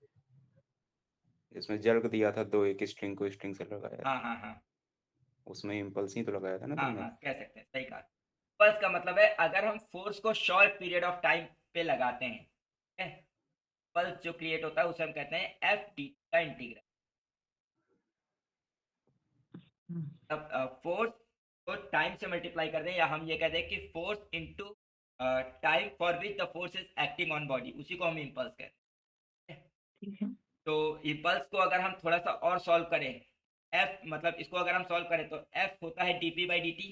इसमें जर्क दिया था, दो एक स्ट्रिंग को स्ट्रिंग से लगाया है? था, हाँ हाँ हाँ उसमें इम्पल्स ही तो लगाया था ना हाँ तुमने। हाँ, कह सकते हैं, सही कहा। इम्पल्स का मतलब है अगर हम फोर्स को शॉर्ट पीरियड ऑफ टाइम पे लगाते हैं, ठीक है, पल्स जो क्रिएट होता है उसे हम कहते हैं एफ डी का इंटीग्रल। अब फोर्स को टाइम से मल्टीप्लाई कर दें, या हम ये कह दें कि force into time for which the force is acting on body, उसी को हम इम्पल्स कहते हैं। ठीक है। तो इम्पल्स को अगर हम थोड़ा सा और सॉल्व करें, एफ मतलब इसको अगर हम सॉल्व करें तो एफ होता है डीपी बाई डी टी,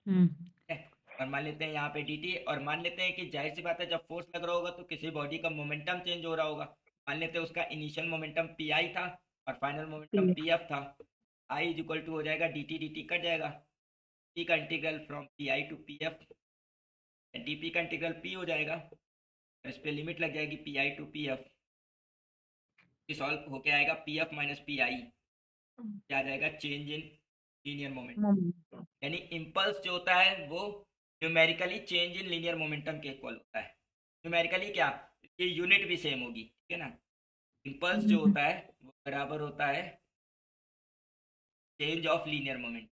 हम्म। और मान लेते हैं यहाँ पे dt, और मान लेते हैं कि जाहिर सी बात है जब फोर्स लग रहा होगा तो किसी बॉडी का मोमेंटम चेंज हो रहा होगा। मान लेते हैं उसका इनिशियल मोमेंटम pi था और फाइनल मोमेंटम ठीक है। pf था। I इज इक्वल टू हो जाएगा dt, dt कट जाएगा, p का integral from pi to pf, dp का इंटीग्रल p हो जाएगा, और इस पे लिमिट लग जाएगी pi टू pf, सॉल्व होके आएगा pf माइनस pi, क्या आ जाएगा, change in linear momentum. Moment. यानी इम्पल्स जो होता है वो numerically change in linear momentum के इक्वल होता है। न्यूमेरिकली क्या, ये यूनिट भी सेम होगी, ठीक है ना। इम्पल्स जो होता है वो बराबर होता है चेंज ऑफ लीनियर मोमेंटम।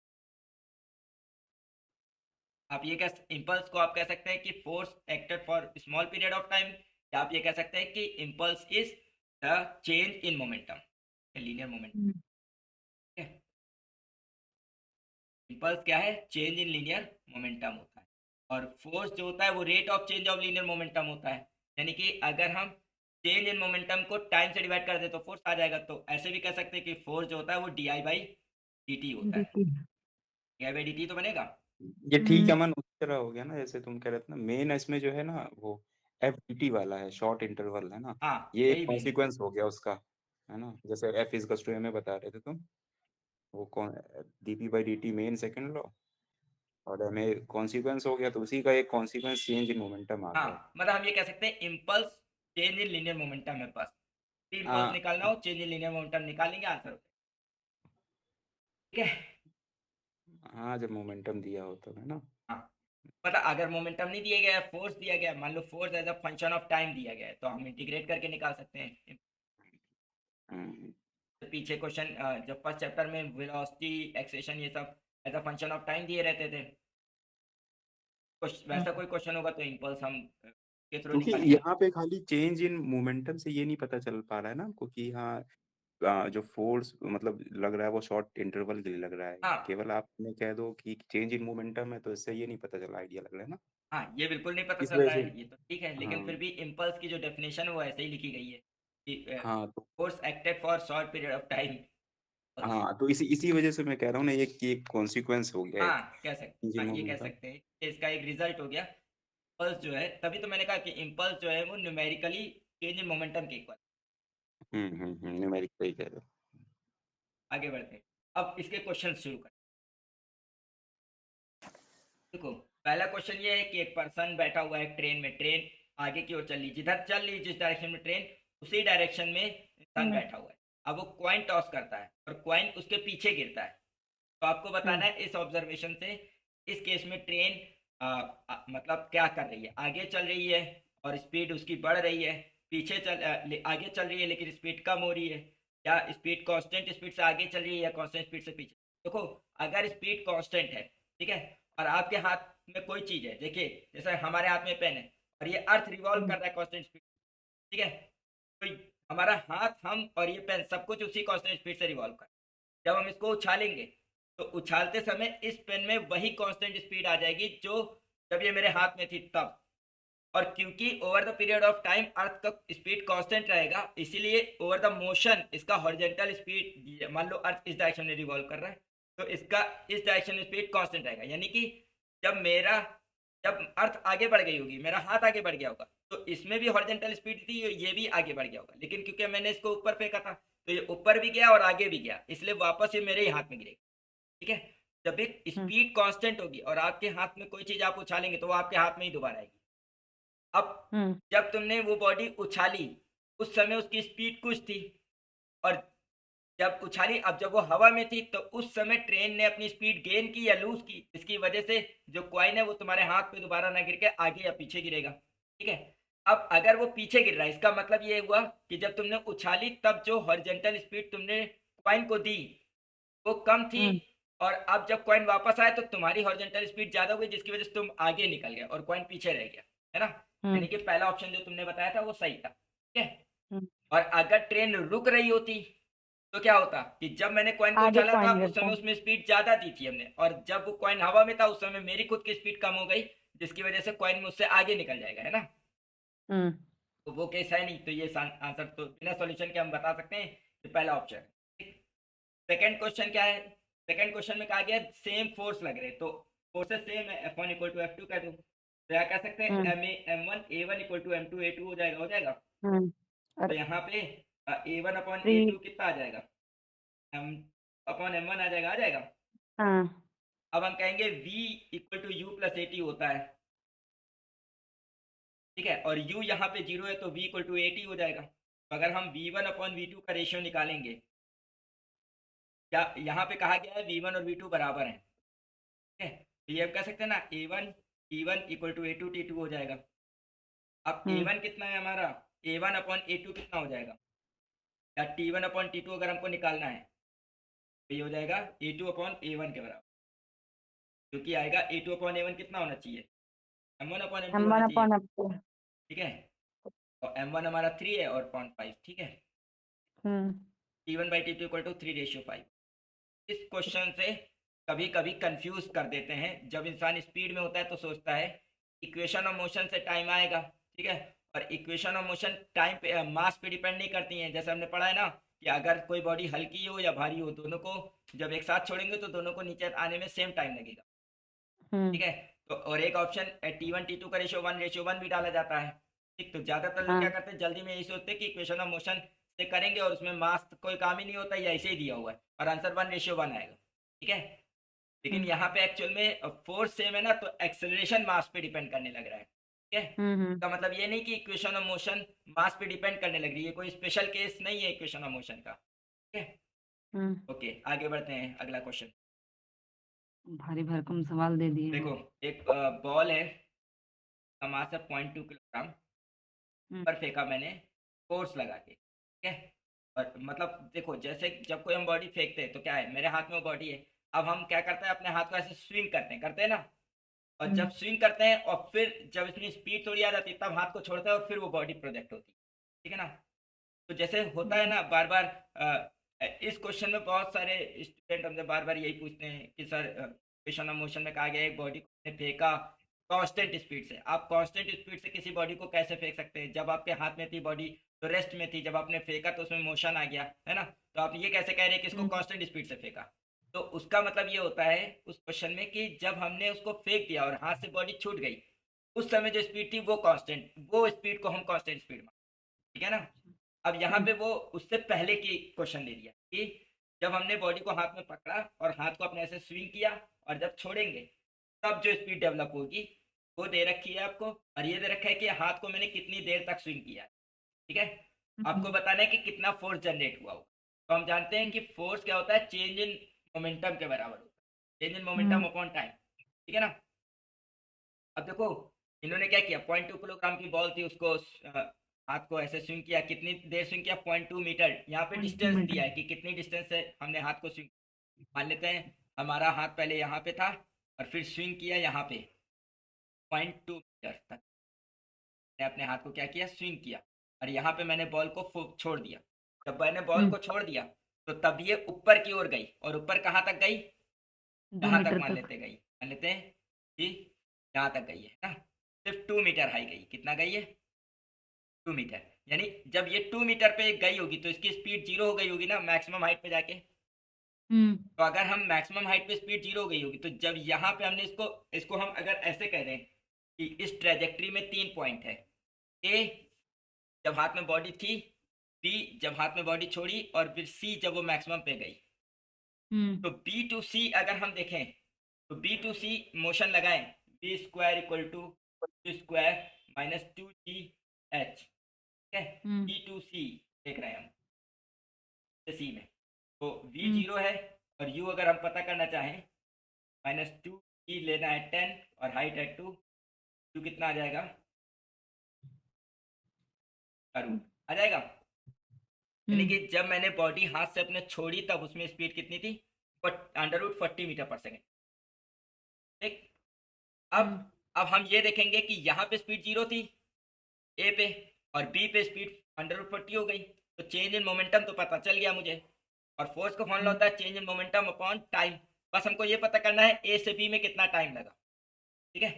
आप ये कह इम्पल्स को आप कह सकते हैं कि force acted for small period of time, या आप ये कह सकते हैं कि impulse is the change in momentum, linear momentum, ठीक है। इम्पल्स क्या है, चेंज इन लीनियर मोमेंटम होता है, और फोर्स जो होता है वो rate of change of linear momentum होता है। यानी कि अगर हम चेंज इन मोमेंटम को टाइम से डिवाइड कर दे तो फोर्स आ जाएगा, तो ऐसे भी कह सकते हैं कि फोर्स जो होता है वो D I by D T होता है, dt। D I by D T तो बनेगा। ये ठीक है अमन, उस तरह हो गया ना जैसे तुम कह रहे थे ना, मेन इसमें जो है ना वो FDT वाला है, शॉर्ट इंटरवल है ना, हाँ ये यही मेन है। कॉन्सिक्वेंस हो गया उसका, है ना, जैसे F इज टू में बता रहे थे तुम, वो कौन dp/dt मेन सेकंड लॉ, और में कॉन्सिक्वेंस हो गया, तो उसी का एक कॉन्सिक्वेंस चेंज इन मोमेंटम आ गया। हाँ मतलब हम ये कह सकते हैं impulse change in linear momentum है, बस इम्पल्स निकालना हो चेंज इन लीनियर मोमेंटम निकालेंगे, आंसर, ठीक है। हाँ, जब मोमेंटम दिया हो तो, है ना। हाँ मतलब अगर मोमेंटम नहीं दिया गया है, फोर्स दिया गया है, मान लो force as a function of time दिया गया है, तो हम इंटीग्रेट करके निकाल सकते हैं। हम्म, पीछे क्वेश्चन जब फर्स्ट चैप्टर में वेलोसिटी एक्सेशन ये सब as a function of time दिए रहते थे, वैसा कोई क्वेश्चन होगा तो इम्पल्स हम के थ्रू क्योंकि निकालेंगे। यहाँ पे खाली चेंज इन मोमेंटम से ये नहीं पता चल पा रहा है ना हमको कि हाँ, जो फोर्स मतलब लग रहा है वो शॉर्ट इंटरवल के लिए लग रहा है, हाँ केवल आपने कह दो कि चेंज इन मोमेंटम है, तो इससे ये नहीं पता चला, आइडिया लग रहा है ना, हाँ, ये बिल्कुल नहीं पता इस चल वजह रहा से। है, ये तो ठीक है, लेकिन फिर हाँ भी इम्पल्स की जो डेफिनेशन है वो ऐसे ही लिखी गई है कि हाँ, तो force acted for short period of time, हाँ, तो इसी वजह से मैं कह रहा हूँ ना, ये कि एक कॉन्सिक्वेंस हो गया एक हाँ कह सकते, चेंज इन हाँ ये कह मोमेंटम। सकते हैं कि इसका एक रिजल्ट हो गया। इम्पल्स जो है, तभी तो मैंने कहा कि इम्पल्स जो है वो न्यूमेरिकली चेंज इन मोमेंटम के इक्वल। न्यूमेरिक सही कह रहे हो। आगे बढ़ते हैं, अब इसके क्वेश्चन शुरू करें। देखो पहला क्वेश्चन ये है कि एक पर्सन बैठा हुआ है ट्रेन में, ट्रेन आगे की ओर चल रही, जिधर चल रही जिस डायरेक्शन में ट्रेन, उसी डायरेक्शन में इंसान बैठा हुआ है। अब वो कॉइन टॉस करता है और कॉइन उसके पीछे गिरता है। तो आपको बताना है इस ऑब्जर्वेशन से, इस केस में ट्रेन मतलब क्या कर रही है, आगे चल रही है और स्पीड उसकी बढ़ रही है, पीछे आगे चल रही है लेकिन स्पीड कम हो रही है, या स्पीड कांस्टेंट स्पीड से आगे चल रही है या कांस्टेंट स्पीड से पीछे। देखो अगर स्पीड कांस्टेंट है, ठीक है, और आपके हाथ में कोई चीज है, देखिए जैसे हमारे हाथ में पेन है और ये अर्थ रिवॉल्व कर रहा है कांस्टेंट स्पीड, ठीक है, तो हमारा हाथ, हम और ये पेन सब कुछ उसी कांस्टेंट स्पीड से रिवॉल्व कर, जब हम इसको उछालेंगे तो उछालते समय इस पेन में वही कांस्टेंट स्पीड आ जाएगी जो जब ये मेरे हाथ में थी तब। और क्योंकि over the period of time earth का स्पीड कांस्टेंट रहेगा, इसीलिए ओवर द मोशन इसका हॉरिजॉन्टल स्पीड, मान लो अर्थ इस डायरेक्शन में रिवॉल्व कर रहा है तो इसका इस डायरेक्शन में स्पीड कांस्टेंट रहेगा। यानी कि जब अर्थ आगे बढ़ गई होगी, मेरा हाथ आगे बढ़ गया होगा, तो इसमें भी हॉरिजॉन्टल स्पीड थी, ये भी आगे बढ़ गया होगा, लेकिन क्योंकि मैंने इसको ऊपर फेंका था तो ये ऊपर भी गया और आगे भी गया, इसलिए वापस ये मेरे ही हाथ में गिरेगा। ठीक है, जब एक स्पीड कांस्टेंट होगी और आपके हाथ में कोई चीज आप उछालेंगे तो वो आपके हाथ में ही दोबारा आएगी। अब जब तुमने वो बॉडी उछाली उस समय उसकी स्पीड कुछ थी, और जब उछाली, अब जब वो हवा में थी तो उस समय ट्रेन ने अपनी स्पीड गेन की या लूज की, इसकी वजह से जो कॉइन है वो तुम्हारे हाथ पे दोबारा ना गिर के आगे या पीछे गिरेगा। ठीक है, अब अगर वो पीछे गिर रहा है, इसका मतलब ये हुआ कि जब तुमने उछाली तब जो हॉरिजॉन्टल स्पीड तुमने कॉइन को दी वो कम थी, और अब जब कॉइन वापस आया तो तुम्हारी हॉरिजॉन्टल स्पीड ज्यादा हुई, जिसकी वजह से तुम आगे निकल गए और कॉइन पीछे रह गया, है ना। यानी कि पहला ऑप्शन जो तुमने बताया था वो सही था। ठीक है, और अगर ट्रेन रुक रही होती तो क्या होता कि जब मैंने कॉइन को आगे उछाला था कॉइन उस समय गिरता। उसमें स्पीड ज्यादा दी थी हमने, और जब वो कॉइन हवा में था उस समय मेरी खुद की स्पीड कम हो गई, जिसकी वजह से कॉइन मुझसे आगे निकल जाएगा, है ना। तो वो केस है नहीं, तो ये आंसर तो बिना सॉल्यूशन के हम बता सकते हैं कि पहला ऑप्शन है। सेकंड क्वेश्चन क्या है, सेकंड क्वेश्चन में कहा गया सेम फोर्स लग रहे, तो फोर्सेस सेम है, F1 इक्वल टू F2 कर दो, तो यहाँ कह सकते हैं M1 A1 equal to M2 A2 हो जाएगा, हो जाएगा। तो यहाँ पे A1 अपॉन A2 कितना आ जाएगा, M अपॉन M1 आ जाएगा, आ जाएगा। अब हम कहेंगे V equal to U plus AT होता है, ठीक है, और U यहाँ पे 0 है तो V इक्वल टू AT हो जाएगा। तो अगर हम V1 अपॉन V2 का रेशियो निकालेंगे, क्या यहाँ पे कहा गया है V1 और V2 बराबर हैं, ठीक है, तो ये हम कह सकते हैं ना A1 T1 equal to A2 T2 हो जाएगा। अब A1 कितना है हमारा, A1 अपॉन A2 कितना हो जाएगा, या T1 अपॉन T2 अगर हमको निकालना है तो ये हो जाएगा A2 अपॉन A1 के बराबर, क्योंकि आएगा A2 अपॉन A1 कितना होना चाहिए, M1 अपॉन M2 होना चाहिए, ठीक है, तो M1 हमारा 3 है और 0.5, ठीक है, T1 by T2 equal to 3:5। इस क्वेश्चन से कभी कभी कंफ्यूज कर देते हैं, जब इंसान स्पीड में होता है तो सोचता है इक्वेशन ऑफ मोशन से टाइम आएगा, ठीक है, और इक्वेशन ऑफ मोशन टाइम पे मास पे डिपेंड नहीं करती हैं। जैसे हमने पढ़ा है ना कि अगर कोई बॉडी हल्की हो या भारी हो, दोनों को जब एक साथ छोड़ेंगे तो दोनों को नीचे आने में सेम टाइम लगेगा, ठीक है, तो और एक ऑप्शन T1 T2 का रेशियो 1 भी डाला जाता है, ठीक, तो ज्यादातर लोग क्या करते हैं जल्दी में यही सोचते हैं कि इक्वेशन ऑफ मोशन से करेंगे और उसमें मास कोई काम ही नहीं होता, या ऐसे ही दिया हुआ है और आंसर 1:1 आएगा, ठीक है, लेकिन यहाँ पे एक्चुअल में फोर्स सेम है ना, तो एक्सेलरेशन मास पे डिपेंड करने लग रहा है, ठीक है, इसका मतलब ये नहीं कि इक्वेशन ऑफ मोशन मास पे डिपेंड करने लग रही है, कोई स्पेशल केस नहीं है इक्वेशन ऑफ मोशन का, ठीक है। ओके, आगे बढ़ते हैं, अगला क्वेश्चन। भारी भरकम सवाल दे दिए। देखो एक बॉल है, का मास है 0.2 किलोग्राम, पर फेंका मैंने फोर्स लगा के, ठीक है, और मतलब देखो जैसे जब कोई हम बॉडी फेंकते हैं तो क्या है, मेरे हाथ में वो बॉडी है, अब हम क्या करते हैं अपने हाथ को ऐसे स्विंग करते हैं ना, और जब स्विंग करते हैं और फिर जब इसमें स्पीड थोड़ी आ जाती है तब हाथ को छोड़ते हैं और फिर वो बॉडी प्रोजेक्ट होती है, ठीक है ना। तो जैसे होता है ना बार बार इस क्वेश्चन में बहुत सारे स्टूडेंट हमसे बार बार यही पूछते हैं कि सर इक्वेशन ऑफ मोशन में कहा गया है बॉडी को फेंका कांस्टेंट स्पीड से, आप कांस्टेंट स्पीड से किसी बॉडी को कैसे फेंक सकते हैं, जब आपके हाथ में थी बॉडी तो रेस्ट में थी, जब आपने फेंका तो उसमें मोशन आ गया, है ना, तो आप ये कैसे कह रहे हैं कि इसको कांस्टेंट स्पीड से फेंका? तो उसका मतलब ये होता है उस क्वेश्चन में कि जब हमने उसको फेंक दिया और हाथ से बॉडी छूट गई, उस समय जो स्पीड थी वो कांस्टेंट, वो स्पीड को हम कांस्टेंट स्पीड मान, ठीक है ना? अब यहाँ पे वो उससे पहले की क्वेश्चन ले लिया कि जब हमने बॉडी को हाथ में पकड़ा और हाथ को अपने ऐसे स्विंग किया और जब छोड़ेंगे तब जो स्पीड डेवलप होगी वो दे रखी है आपको, और ये दे रखा है कि हाथ को मैंने कितनी देर तक स्विंग किया, ठीक है? आपको बताना है कि कितना फोर्स जनरेट हुआ हो। तो हम जानते हैं कि फोर्स क्या होता है, चेंज इन मोमेंटम के बराबर होता है, change in momentum upon time, ठीक है ना? अब देखो इन्होंने क्या किया, 0.2 किलोग्राम की बॉल थी, उसको हाथ को ऐसे स्विंग किया, कितनी देर स्विंग किया, 0.2 मीटर। यहाँ पे 0.2 डिस्टेंस मीटर। दिया है कि कितनी डिस्टेंस से हमने हाथ को स्विंग, मान लेते हैं हमारा हाथ पहले यहाँ पे था और फिर स्विंग किया यहाँ पे 0.2 मीटर तक, मैंने अपने हाथ को क्या किया, स्विंग किया, और यहाँ पे मैंने बॉल को छोड़ दिया। जब मैंने बॉल को छोड़ दिया तो तब ये ऊपर की ओर गई, और ऊपर कहाँ तक गई, 2 यहाँ तक मीटर मान तक। लेते गई, मान लेते हैं कि यहाँ तक गई है ना, सिर्फ 2 मीटर हाई गई। कितना गई है, 2 मीटर। यानी जब ये 2 मीटर पे गई होगी तो इसकी स्पीड 0 हो गई होगी ना मैक्सिमम हाइट पे जाके। तो अगर हम मैक्सिमम हाइट पे स्पीड 0 हो गई होगी, तो जब यहाँ पे हमने इसको इसको हम अगर ऐसे कह दें कि इस ट्रेजेक्ट्री में 3 पॉइंट है, ए जब हाथ में बॉडी थी, बी जब हाथ में बॉडी छोड़ी, और फिर सी जब वो मैक्सिमम पे गई। तो बी टू सी अगर हम देखें तो बी टू सी मोशन लगाएं, B square equal to square minus 2GH, ठीक है? बी टू सी देख रहे हैं हम सी में, तो v 0 है, और u अगर हम पता करना चाहें -2, e लेना है 10 और हाइट है 2, u कितना आ जाएगा, आ जाएगा। यानी कि जब मैंने बॉडी हाथ से अपने छोड़ी तब उसमें स्पीड कितनी थी, √40 मीटर पर सेकेंड, ठीक? अब हम ये देखेंगे कि यहाँ पे स्पीड 0 थी ए पे, और बी पे स्पीड √40 हो गई, तो चेंज इन मोमेंटम तो पता चल गया मुझे, और फोर्स का फॉर्मूला होता है change in momentum upon time. बस हमको ये पता करना है ए से बी में कितना टाइम लगा, ठीक है?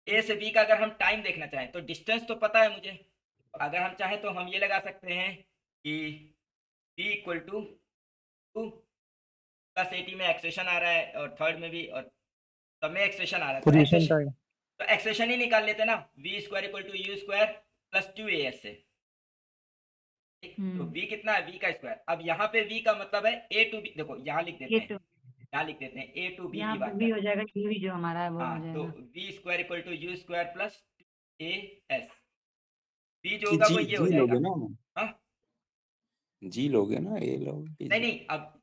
ए से बी का अगर हम टाइम देखना चाहें तो डिस्टेंस तो पता है मुझे, तो अगर हम चाहें तो हम ये लगा सकते हैं कि बी इक्वल टू 2 + 80 में एक्सेशन आ रहा है, और थर्ड में भी, और सब में एक्सेशन आ रहा है, तो एक्सेशन ही निकाल लेते ना, v square equal to u square plus 2as से, ठीक? तो v कितना है, v का स्क्वायर। अब यहाँ पे v का मतलब है a टू b, देखो यहाँ लिख देते हैं, यहाँ लिख देते हैं a टू b यहाँ की पे बात भी कर, हो जाएगा, ये भी जो हमारा है वो हो हाँ, तो जाएगा। v square equal to u square plus as, v जो कि होगा जी वो ये हो जी जाएगा। लोगे ना, हाँ जी लोगे ना, ए लोगे नहीं नहीं, अब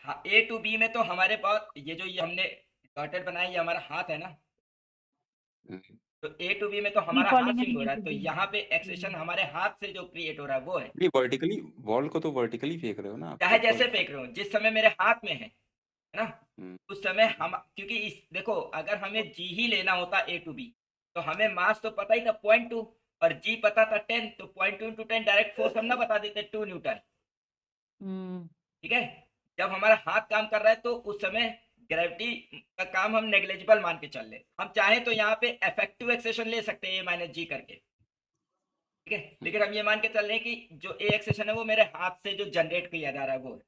हाँ, a टू b में तो हमारे पास ये जो ये हमने डॉटेड बनाया, ये हमारा हाथ है ना, तो ए टू बी में तो हमारा हाथ स्विंग हो रहा है, तो यहाँ पे एक्सेशन हमारे हाथ से जो क्रिएट हो रहा है वो है, नहीं, वर्टिकली बॉल को तो वर्टिकली फेंक रहे हो ना आप, चाहे ऊपर। जैसे फेंक रहे हो, जिस समय मेरे हाथ में है ना, हम्म, उस समय हम, क्योंकि इस देखो अगर हमें जी ही लेना होता ए टू बी, तो हमें मास तो पता ही था 0.2 और जी पता था 10, तो 0.2 इंटू 10 डायरेक्ट फोर्स हम ना बता देते 2 न्यूटन, ठीक है? जब हमारा हाथ काम कर रहा है तो उस समय ग्रेविटी का काम हम नेग्लेजिबल मान के चल रहे, हम चाहे तो यहाँ पे इफेक्टिव एक्सेशन ले सकते हैं A-G करके, ठीक है? लेकिन हम ये मान के चल रहे हैं कि जो ए एक्सेशन है वो मेरे हाथ से जो जनरेट किया जा रहा है वो है,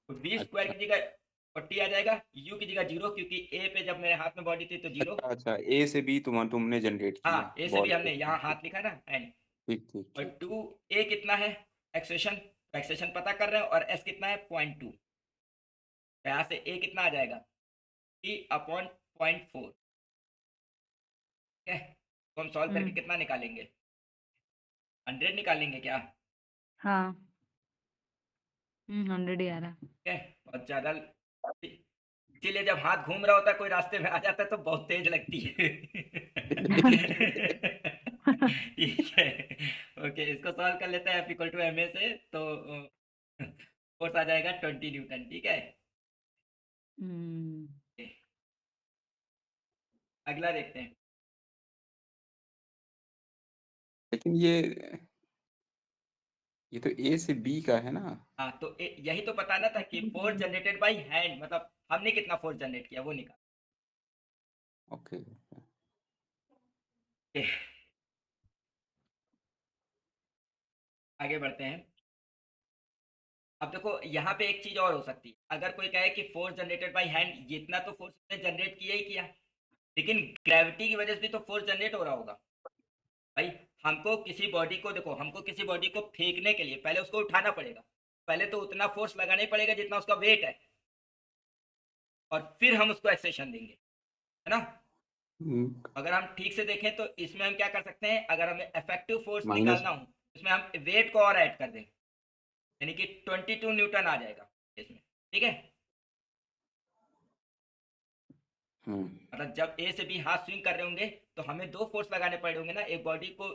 तो v स्क्वायर की जगह 40 आ जाएगा, u की जगह 0, क्योंकि a पे जब मेरे हाथ में बॉडी थी तो 0। अच्छा, ए से बी तुमने जनरेट किया हाँ, ए से बॉल भी हमने को। यहाँ हाथ लिखा ना एंड, ठीक ठीक और ठीक। 2a कितना है एक्सेशन, तो एक्सेशन पता कर रहे हैं, और s कितना है 0.2, तो यहाँ से a कितना आ जाएगा E/0.4, ठीक है? तो हम सॉल्व करके कितना निकालेंगे, 100 निकालेंगे क्या, हाँ 100 ही आ रहा है। ठीक है? बहुत ज्यादा, इसीलिए जब हाथ घूम रहा होता है कोई रास्ते में आ जाता है तो बहुत तेज लगती है। ठीक है, ओके, इसको सॉल्व कर लेते हैं F इक्वल टू ma से, तो फोर्स आ जाएगा 20 न्यूटन, ठीक है? Okay, अगला देखते हैं। लेकिन ये तो ए से बी का है ना। हाँ, तो यही तो बताना था कि फोर्स जनरेटेड बाय हैंड, मतलब हमने कितना फोर्स जनरेट किया वो निकाल। ओके। Okay, आगे बढ़ते हैं। अब देखो यहाँ पे एक चीज और हो सकती है, अगर कोई कहे कि फोर्स जनरेटेड बाय हैंड, जितना तो फोर्स उसने जनरेट किया ही किया, लेकिन ग्रेविटी की वजह से भी तो फोर्स जनरेट हो रहा होगा भाई। हमको किसी बॉडी को, देखो हमको किसी बॉडी को फेंकने के लिए पहले उसको उठाना पड़ेगा, पहले तो उतना फोर्स लगाना ही पड़ेगा जितना उसका वेट है, और फिर हम उसको एक्सेशन देंगे, है ना। अगर हम ठीक से देखें तो इसमें हम क्या कर सकते हैं, अगर हमें इफेक्टिव फोर्स माइनस निकालना हो उसमें हम वेट को और ऐड कर दें, यानी कि 22 न्यूटन आ जाएगा इसमें, ठीक है। मतलब जब ए से बी हाथ स्विंग कर रहे होंगे तो हमें दो फोर्स लगाने पड़े होंगे ना, एक बॉडी को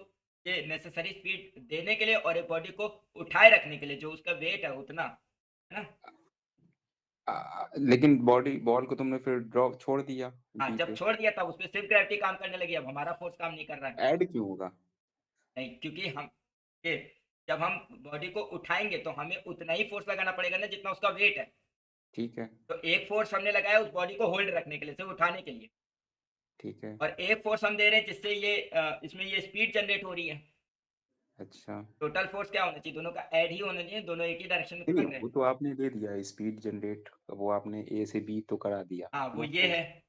ये नेसेसरी स्पीड देने के लिए और एक बॉडी को उठाए रखने के लिए, जो उसका वेट है उतना, है ना। लेकिन बॉल को तुमने फिर ड्रॉप छोड़ दिया हाँ, डी जब पे, छोड़ दिया तब उसपे सिर्फ ग्रेविटी काम करने लगी, अब हमारा फोर्स काम नहीं कर रहा है। ऐड क्यों होगा? नहीं, क्योंकि हम ये जब हम बॉडी को उठाएंगे तो हमें उतना ही फोर्स लगाना पड़ेगा ना जितना उसका वेट है। ठीक है, तो एक फोर्स हमने लगाया उस बॉडी को होल्ड रखने के लिए, सिर्फ उठाने के लिए, ठीक है, और एक फोर्स हम दे रहे हैं जिससे ये इसमें ये स्पीड जनरेट हो रही है। अच्छा। टोटल फोर्स क्या होना चाहिए, दोनों का ऐड ही होना चाहिए, दोनों एक ही डायरेक्शन में तो नहीं लग रहे वो हैं। तो आपने दे दिया स्पीड जनरेट, वो आपने ए से बी तो करा दिया, हाँ, वो है ना, ये है।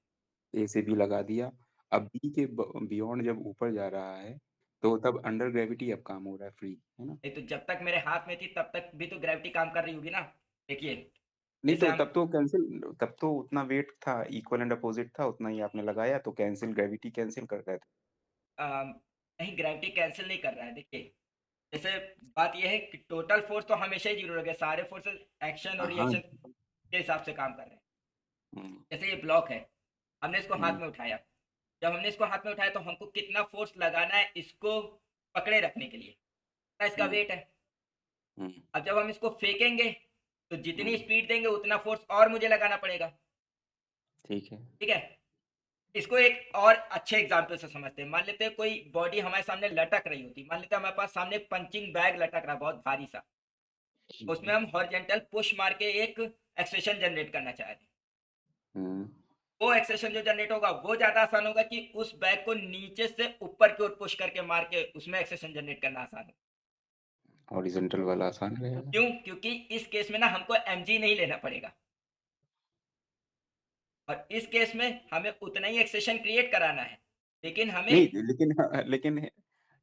ए से बी लगा दिया। अब बी के बियॉन्ड जब ऊपर जा रहा है तो तब अंडर ग्रेविटी अब काम हो रहा है फ्री, है ना। नहीं तो जब तक मेरे हाथ में थी तब तक भी तो ग्रेविटी काम कर रही होगी ना। देखिए नहीं जैसे तो हम तब तो उतना वेट था, इक्वल एंड अपोजिट था, उतना ही आपने लगाया तो कैंसिल, ग्रेविटी कैंसिल कर रहे थे। नहीं, ग्रेविटी कैंसिल नहीं कर रहा है। देखिए जैसे बात यह है कि टोटल फोर्स तो हमेशा ही जीरो रहेगा, सारे फोर्सेस एक्शन और हाँ। रिएक्शन के हिसाब से काम कर रहे हैं। हम्म, जैसे ये ब्लॉक है, हमने इसको हाथ हम्म, में उठाया, जब हमने इसको हाथ में उठाया तो हमको कितना फोर्स लगाना है इसको पकड़े रखने के लिए, ना इसका हम्म, वेट है। हम्म, अब जब हम इसको फेंकेंगे तो जितनी हम्म, स्पीड देंगे उतना फोर्स और मुझे लगाना पड़ेगा, ठीक है, ठीक है। इसको एक और अच्छे एग्जाम्पल से समझते हैं। मान लेते हैं कोई बॉडी हमारे सामने लटक रही होती, मान लेते हैं हमारे पास सामने पंचिंग बैग लटक रहा है बहुत भारी सा, उसमें हम हॉरिजॉन्टल पुश मार के एक एक्सेशन जनरेट करना चाह रहे हैं। हम्म, वो एक्सेशन जो जनरेट होगा वो ज्यादा आसान होगा कि उस बैग को नीचे से ऊपर की ओर पुश करके मार के उसमें एक्सेशन जनरेट करना आसान है। हॉरिजॉन्टल वाला आसान रहेगा। क्यों? क्योंकि इस केस में ना हमको mg नहीं लेना पड़ेगा, और इस केस में हमें उतना ही एक्सेशन क्रिएट कराना है, लेकिन हमें नहीं लेकिन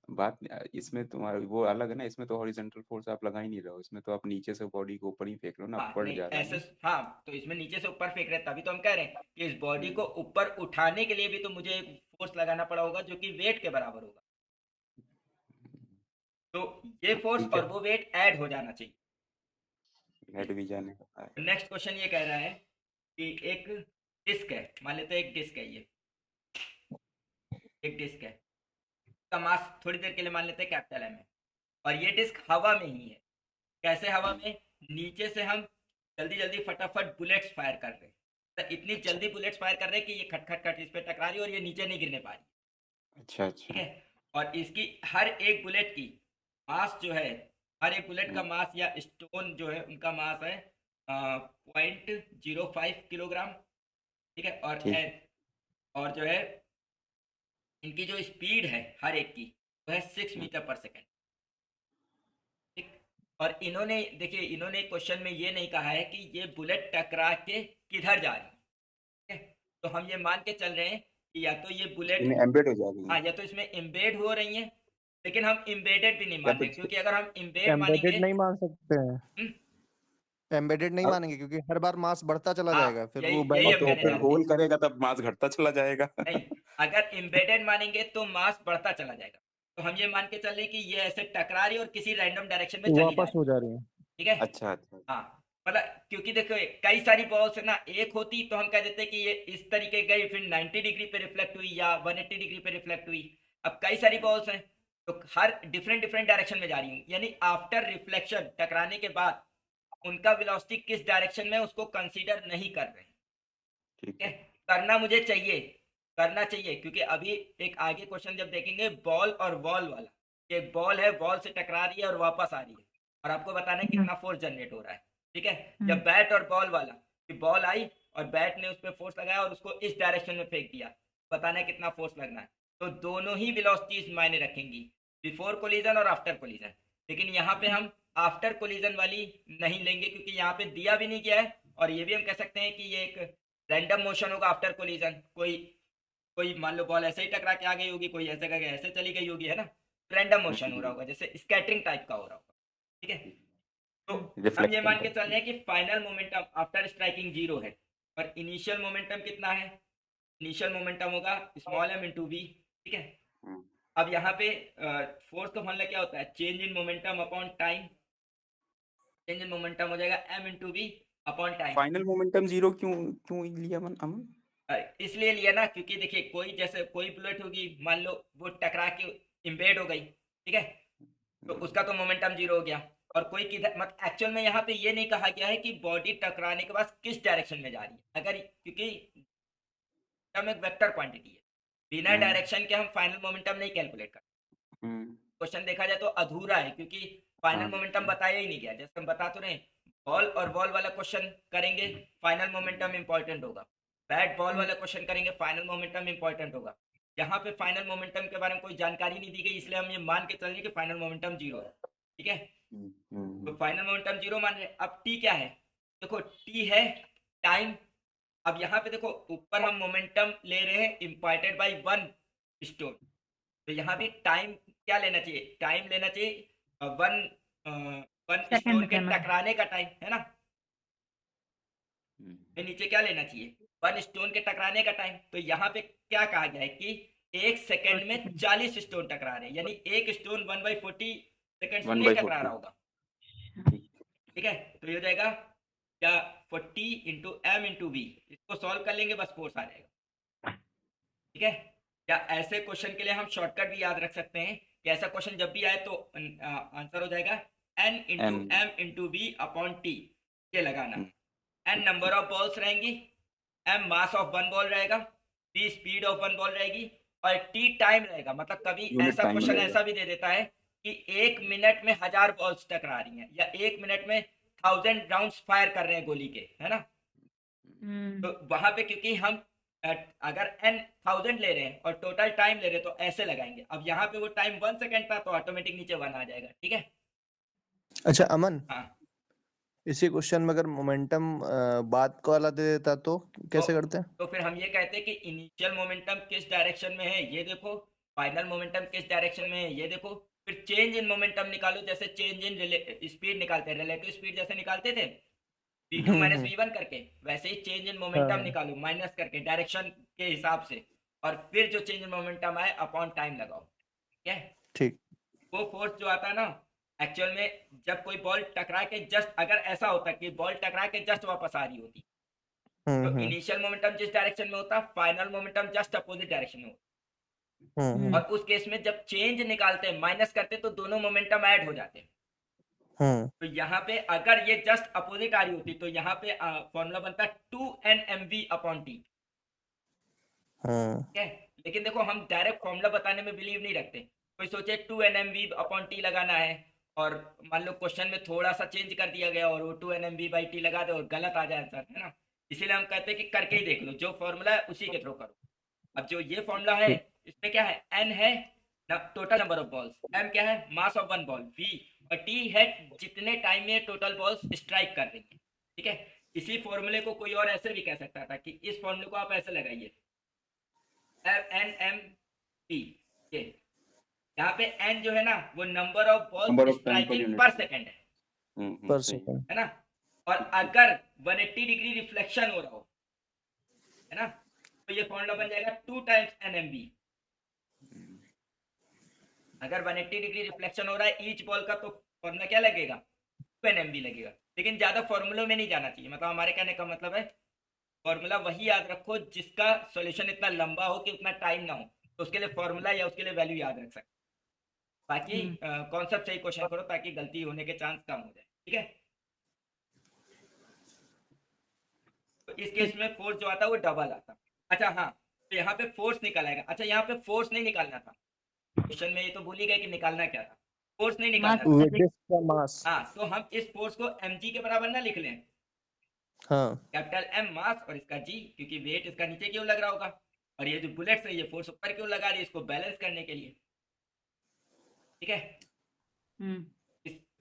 बात इसमें तुम्हारा वो अलग है ना, इसमें तो हॉरिजॉन्टल फोर्स आप लगा ही नहीं रहे हो, इसमें तो आप नीचे से बॉडी को ऊपर ही फेंक रहे हो ना, हाँ अपवर्ड नहीं जा रहा है ऐसे, ना। हाँ तो इसमें नीचे से ऊपर फेंक रहे हैं, तभी तो हम कह रहे हैं कि इस बॉडी को ऊपर उठाने के लिए भी तो मुझे एक फोर्स लगाना पड़ा होगा जो कि वेट के बराबर होगा। तो ये फोर्स ठीक है, और वो वेट ऐड हो जाना चाहिए। हेड भी जाने का है। नेक्स्ट क्वेश्चन ये कह रहा है कि एक डिस्क है, मान लेते हैं एक डिस्क है, ये एक डिस्क है, इसका मास थोड़ी देर के लिए मान लेते हैं कैपिटल एम है, और ये डिस्क हवा में ही है। कैसे हवा में? नीचे से हम जल्दी जल्दी फटाफट बुलेट्स फायर कर रहे हैं, तो इतनी जल्दी बुलेट्स फायर कर रहे हैं कि ये खट खट खट इस पे टकरा रही है और ये नीचे नहीं गिरने पा रही, अच्छा ठीक अच्छा। है। और इसकी हर एक बुलेट की मास जो है, हर एक बुलेट का मास या स्टोन जो है उनका मास है 0.05 किलोग्राम, ठीक है। ठीक, और जो है इनकी जो स्पीड है हर एक की वो है 6 मीटर पर सेकेंड, ठीक। और इन्होंने देखिए, इन्होंने क्वेश्चन में ये नहीं कहा है कि ये बुलेट टकरा के किधर जा रही है, ठीक है। तो हम ये मान के चल रहे हैं कि या तो ये बुलेट, इनमें एम्बेड हो जाएगी हाँ या तो इसमें इम्बेड हो रही हैं, लेकिन हम इम्बेडेड भी नहीं या मान तो रहे, क्योंकि अगर हम इम्बेड एम्बेडेड मानेंगे, नहीं मान सकते हैं, हम्म, एम्बेडेड नहीं मानेंगे क्योंकि हर बार मास बढ़ता चला हाँ जाएगा, फिर यही वो यही और हम तो कहने फिर जा रहे होल थे। करेगा तब मास घटता चला जाएगा। नहीं, अगर इम्बेडेड मानेंगे तो मास बढ़ता चला जाएगा, तो हम ये मान के चल रहे हैं कि ये ऐसे टकरा रही है और किसी रैंडम डायरेक्शन में चली जा वापस रही हो है, जा रही है। ठीक है। अच्छा अच्छा। हाँ मतलब क्योंकि देखो कई सारी बॉल्स है ना, एक होती तो हम कह देते कि ये इस तरीके गई फिर 90 डिग्री पे रिफ्लेक्ट हुई या 180 डिग्री पे रिफ्लेक्ट हुई। अब कई सारी बॉल्स हैं तो हर डिफरेंट डिफरेंट डायरेक्शन में जा रही हूँ, यानी आफ्टर रिफ्लेक्शन टकराने के बाद उनका वेलोसिटी किस डायरेक्शन में उसको कंसीडर नहीं कर रहे, ठीक ठीक है। है। करना मुझे चाहिए, करना चाहिए, क्योंकि अभी एक आगे क्वेश्चन जब देखेंगे बॉल और वॉल वाला, एक बॉल है वॉल से टकरा रही है और वापस आ रही है, और आपको बताना है कितना फोर्स जनरेट हो रहा है, ठीक है। जब बैट और बॉल वाला, कि बॉल आई और बैट ने उस पर फोर्स लगाया और उसको इस डायरेक्शन में फेंक दिया, बताना है कितना फोर्स लगना है। तो दोनों ही वेलोसिटीज मायने रखेंगी, बिफोर कोलिजन और आफ्टर कोलिजन। लेकिन यहाँ पे हम आफ्टर कोलिजन वाली नहीं लेंगे, क्योंकि यहाँ पे दिया भी नहीं गया है, और ये भी हम कह सकते हैं कि ये एक रैंडम मोशन होगा आफ्टर कोलिजन। कोई मान लो बॉल ऐसे ही टकरा के आ गई होगी, कोई ऐसे करके ऐसे चली गई होगी, है ना, रैंडम मोशन हो रहा होगा, जैसे स्कैटरिंग टाइप का हो रहा होगा। ठीक है, तो हम ये मान के चल रहे हैं कि फाइनल मोमेंटम आफ्टर स्ट्राइकिंग 0 है, और इनिशियल मोमेंटम कितना है, इनिशियल मोमेंटम होगा स्मॉल m इंटू वी। ठीक है, अब यहाँ पे फोर्स का फॉर्मूला क्या होता है, change in momentum upon time. Change in momentum हो जाएगा m into v upon time. Final momentum 0 क्यों क्यों लिया अमन? इसलिए लिया ना, क्योंकि देखिए कोई बुलेट होगी, मान लो वो टकरा के इम्बेड हो गई, ठीक है, तो उसका तो मोमेंटम 0 हो गया। और कोई किधर, मतलब एक्चुअल में यहाँ पे ये नहीं कहा गया है कि बॉडी टकराने के बाद किस डायरेक्शन में जा रही है, अगर क्योंकि हम एक वेक्टर क्वांटिटी है, बिना डायरेक्शन के हम फाइनल मोमेंटम नहीं कैलकुलेट करते। क्वेश्चन देखा जाए तो अधूरा है, क्योंकि फाइनल मोमेंटम बताया ही नहीं गया। जैसे हम बता तो रहे, बॉल और बॉल वाला क्वेश्चन करेंगे, फाइनल मोमेंटम इंपॉर्टेंट होगा। बैट बॉल वाला क्वेश्चन करेंगे, फाइनल मोमेंटम इंपॉर्टेंट होगा। यहाँ पे फाइनल मोमेंटम के बारे में कोई जानकारी नहीं दी गई, इसलिए हम ये मान के चल रहे कि फाइनल मोमेंटम 0 है। ठीक है, तो फाइनल मोमेंटम 0 मान रहे। अब टी क्या है, देखो टी है टाइम। अब यहाँ पे देखो ऊपर हम मोमेंटम ले रहे हैं इम्पार्टेड बाय 1 स्टोन, तो यहाँ भी टाइम क्या लेना चाहिए, टाइम लेना चाहिए 1 स्टोन के टकराने का टाइम, है ना। तो नीचे क्या लेना चाहिए, 1 स्टोन के टकराने का टाइम। तो यहाँ पे क्या कहा गया है कि 1 सेकंड में 40 स्टोन टकरा रहे हैं, यानी एक स्टोन 1/40 सेकंड में नहीं टकरा रहा होगा। ठीक है, तो ये हो जाएगा क्या, 40 इंटू एम इंटू वी। इसको सॉल्व कर लेंगे, बस फोर्स आ जाएगा। ठीक है, या ऐसे क्वेश्चन के लिए हम शॉर्टकट भी याद रख सकते हैं कि ऐसा क्वेश्चन जब भी आए तो आंसर हो जाएगा n into M into v upon T, ये लगाना। n नंबर ऑफ बॉल्स रहेंगी, m मास ऑफ 1 बॉल रहेगा, v स्पीड ऑफ 1 बॉल रहेगी, और t टाइम रहेगा। मतलब कभी ऐसा क्वेश्चन ऐसा भी दे देता है कि 1 मिनट में 1000 बॉल्स टकरा रही हैं, या 1 मिनट में 1000 राउंड्स फायर कर रहे हैं गोली के, है ना। तो वहां पे क्योंकि हम अगर n 1000 ले रहे हैं और टोटल टाइम ले रहे हैं तो ऐसे लगाएंगे। अब यहाँ पे वो टाइम 1 सेकंड था, तो ऑटोमेटिक नीचे 1 आ जाएगा। ठीक है, अच्छा अमन, हाँ, इसी क्वेश्चन में अगर मोमेंटम बाद को वाला दे देता तो कैसे करते हैं? तो फिर हम ये कहते हैं कि इनिशियल मोमेंटम किस डायरेक्शन में है ये देखो, फाइनल मोमेंटम किस डायरेक्शन में है ये देखो, फिर चेंज इन मोमेंटम निकालो। जैसे चेंज इन स्पीड निकालते हैं, रिलेटिव स्पीड जैसे निकालते थे v2 माइनस v1 करके, वैसे ही चेंज इन मोमेंटम निकालो माइनस करके डायरेक्शन के हिसाब से, और फिर जो चेंज इन मोमेंटम आए अपॉन टाइम लगाओ। ठीक है, ठीक। वो फोर्स जो आता है ना, एक्चुअल में जब कोई बॉल टकरा के जस्ट, अगर ऐसा होता कि बॉल टकरा के जस्ट वापस आ रही होती, तो इनिशियल मोमेंटम जिस डायरेक्शन में होता, final momentum just opposite direction में होता। और उस केस में जब चेंज निकालते हैं, माइनस करते हैं, तो दोनों मोमेंटम ऐड हो जाते हैं। तो यहाँ पे अगर ये जस्ट अपोजिट आ रही होती तो यहाँ पे फॉर्मूला बनता 2nmv अपॉन टी। ठीक है, लेकिन देखो हम डायरेक्ट फॉर्मूला बताने में बिलीव नहीं रखते। कोई सोचे 2nmv अपॉन टी लगाना है, और मान लो क्वेश्चन में थोड़ा सा चेंज कर दिया गया और वो 2nmv/t लगा दे और गलत आ जाए आंसर, है ना। इसीलिए हम कहते हैं कि करके ही देख लो, जो फॉर्मूला है उसी के थ्रू करो। अब जो ये फॉर्मूला है इसमें क्या है, n है total number of balls, m क्या है मास ऑफ 1 बॉल, v और t है जितने टाइम में टोटल बॉल्स स्ट्राइक कर रही है। ठीक है, इसी फॉर्मूले को कोई और ऐसे भी कह सकता था कि इस फॉर्मूले को आप ऐसे लगाइए, nmp। ये यहाँ पे n जो है ना वो नंबर ऑफ बॉल्स स्ट्राइकिंग पर सेकंड है, पर सेकंड, है ना। और अगर 180 डिग्री रिफ्लेक्शन हो रहा हो, है ना, तो ये फॉर्मूला बन जाएगा 2 टाइम्स nmb। अगर 180 डिग्री रिफ्लेक्शन हो रहा है ईच बॉल का, तो फॉर्मूला क्या लगेगा, 2nmb लगेगा। लेकिन ज्यादा फॉर्मूलों में नहीं जाना चाहिए, मतलब हमारे कहने का मतलब है फॉर्मूला वही याद रखो जिसका सॉल्यूशन इतना लंबा हो कि उतना टाइम ना हो, तो उसके लिए फॉर्मूला या उसके लिए वैल्यू याद रख सकते। बाकी कॉन्सेप्ट सही क्वेश्चन करो ताकि गलती होने के चांस कम हो जाए। ठीक है, तो इस केस में फोर्स जो आता है वो डबल आता। अच्छा हाँ, तो यहाँ पे फोर्स निकल आएगा। अच्छा यहाँ पे फोर्स नहीं निकालना था क्वेश्चन में, ये तो भूल ही गए कि निकालना क्या था, फोर्स नहीं निकालना था। मास। हाँ, तो हम इस फोर्स को mg के बराबर ना लिख लें, हाँ, कैपिटल M मास और इसका g, क्योंकि वेट इसका नीचे क्यों लग रहा होगा, और ये जो बुलेट्स है ये फोर्स ऊपर क्यों लगा रही है, इसको बैलेंस करने के लिए। ठीक है,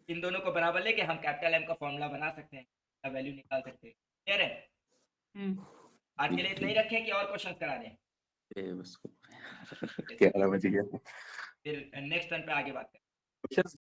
इन दोनों को बराबर लेके हम कैपिटल एम का फॉर्मूला बना सकते हैं, वैल्यू निकाल सकते हैं। क्लियर है? आज के लिए इतना ही रखें कि और क्वेश्चन करा दें? 11 बज गया। फिर नेक्स्ट टर्न पे आगे बात करें। क्वेश्चन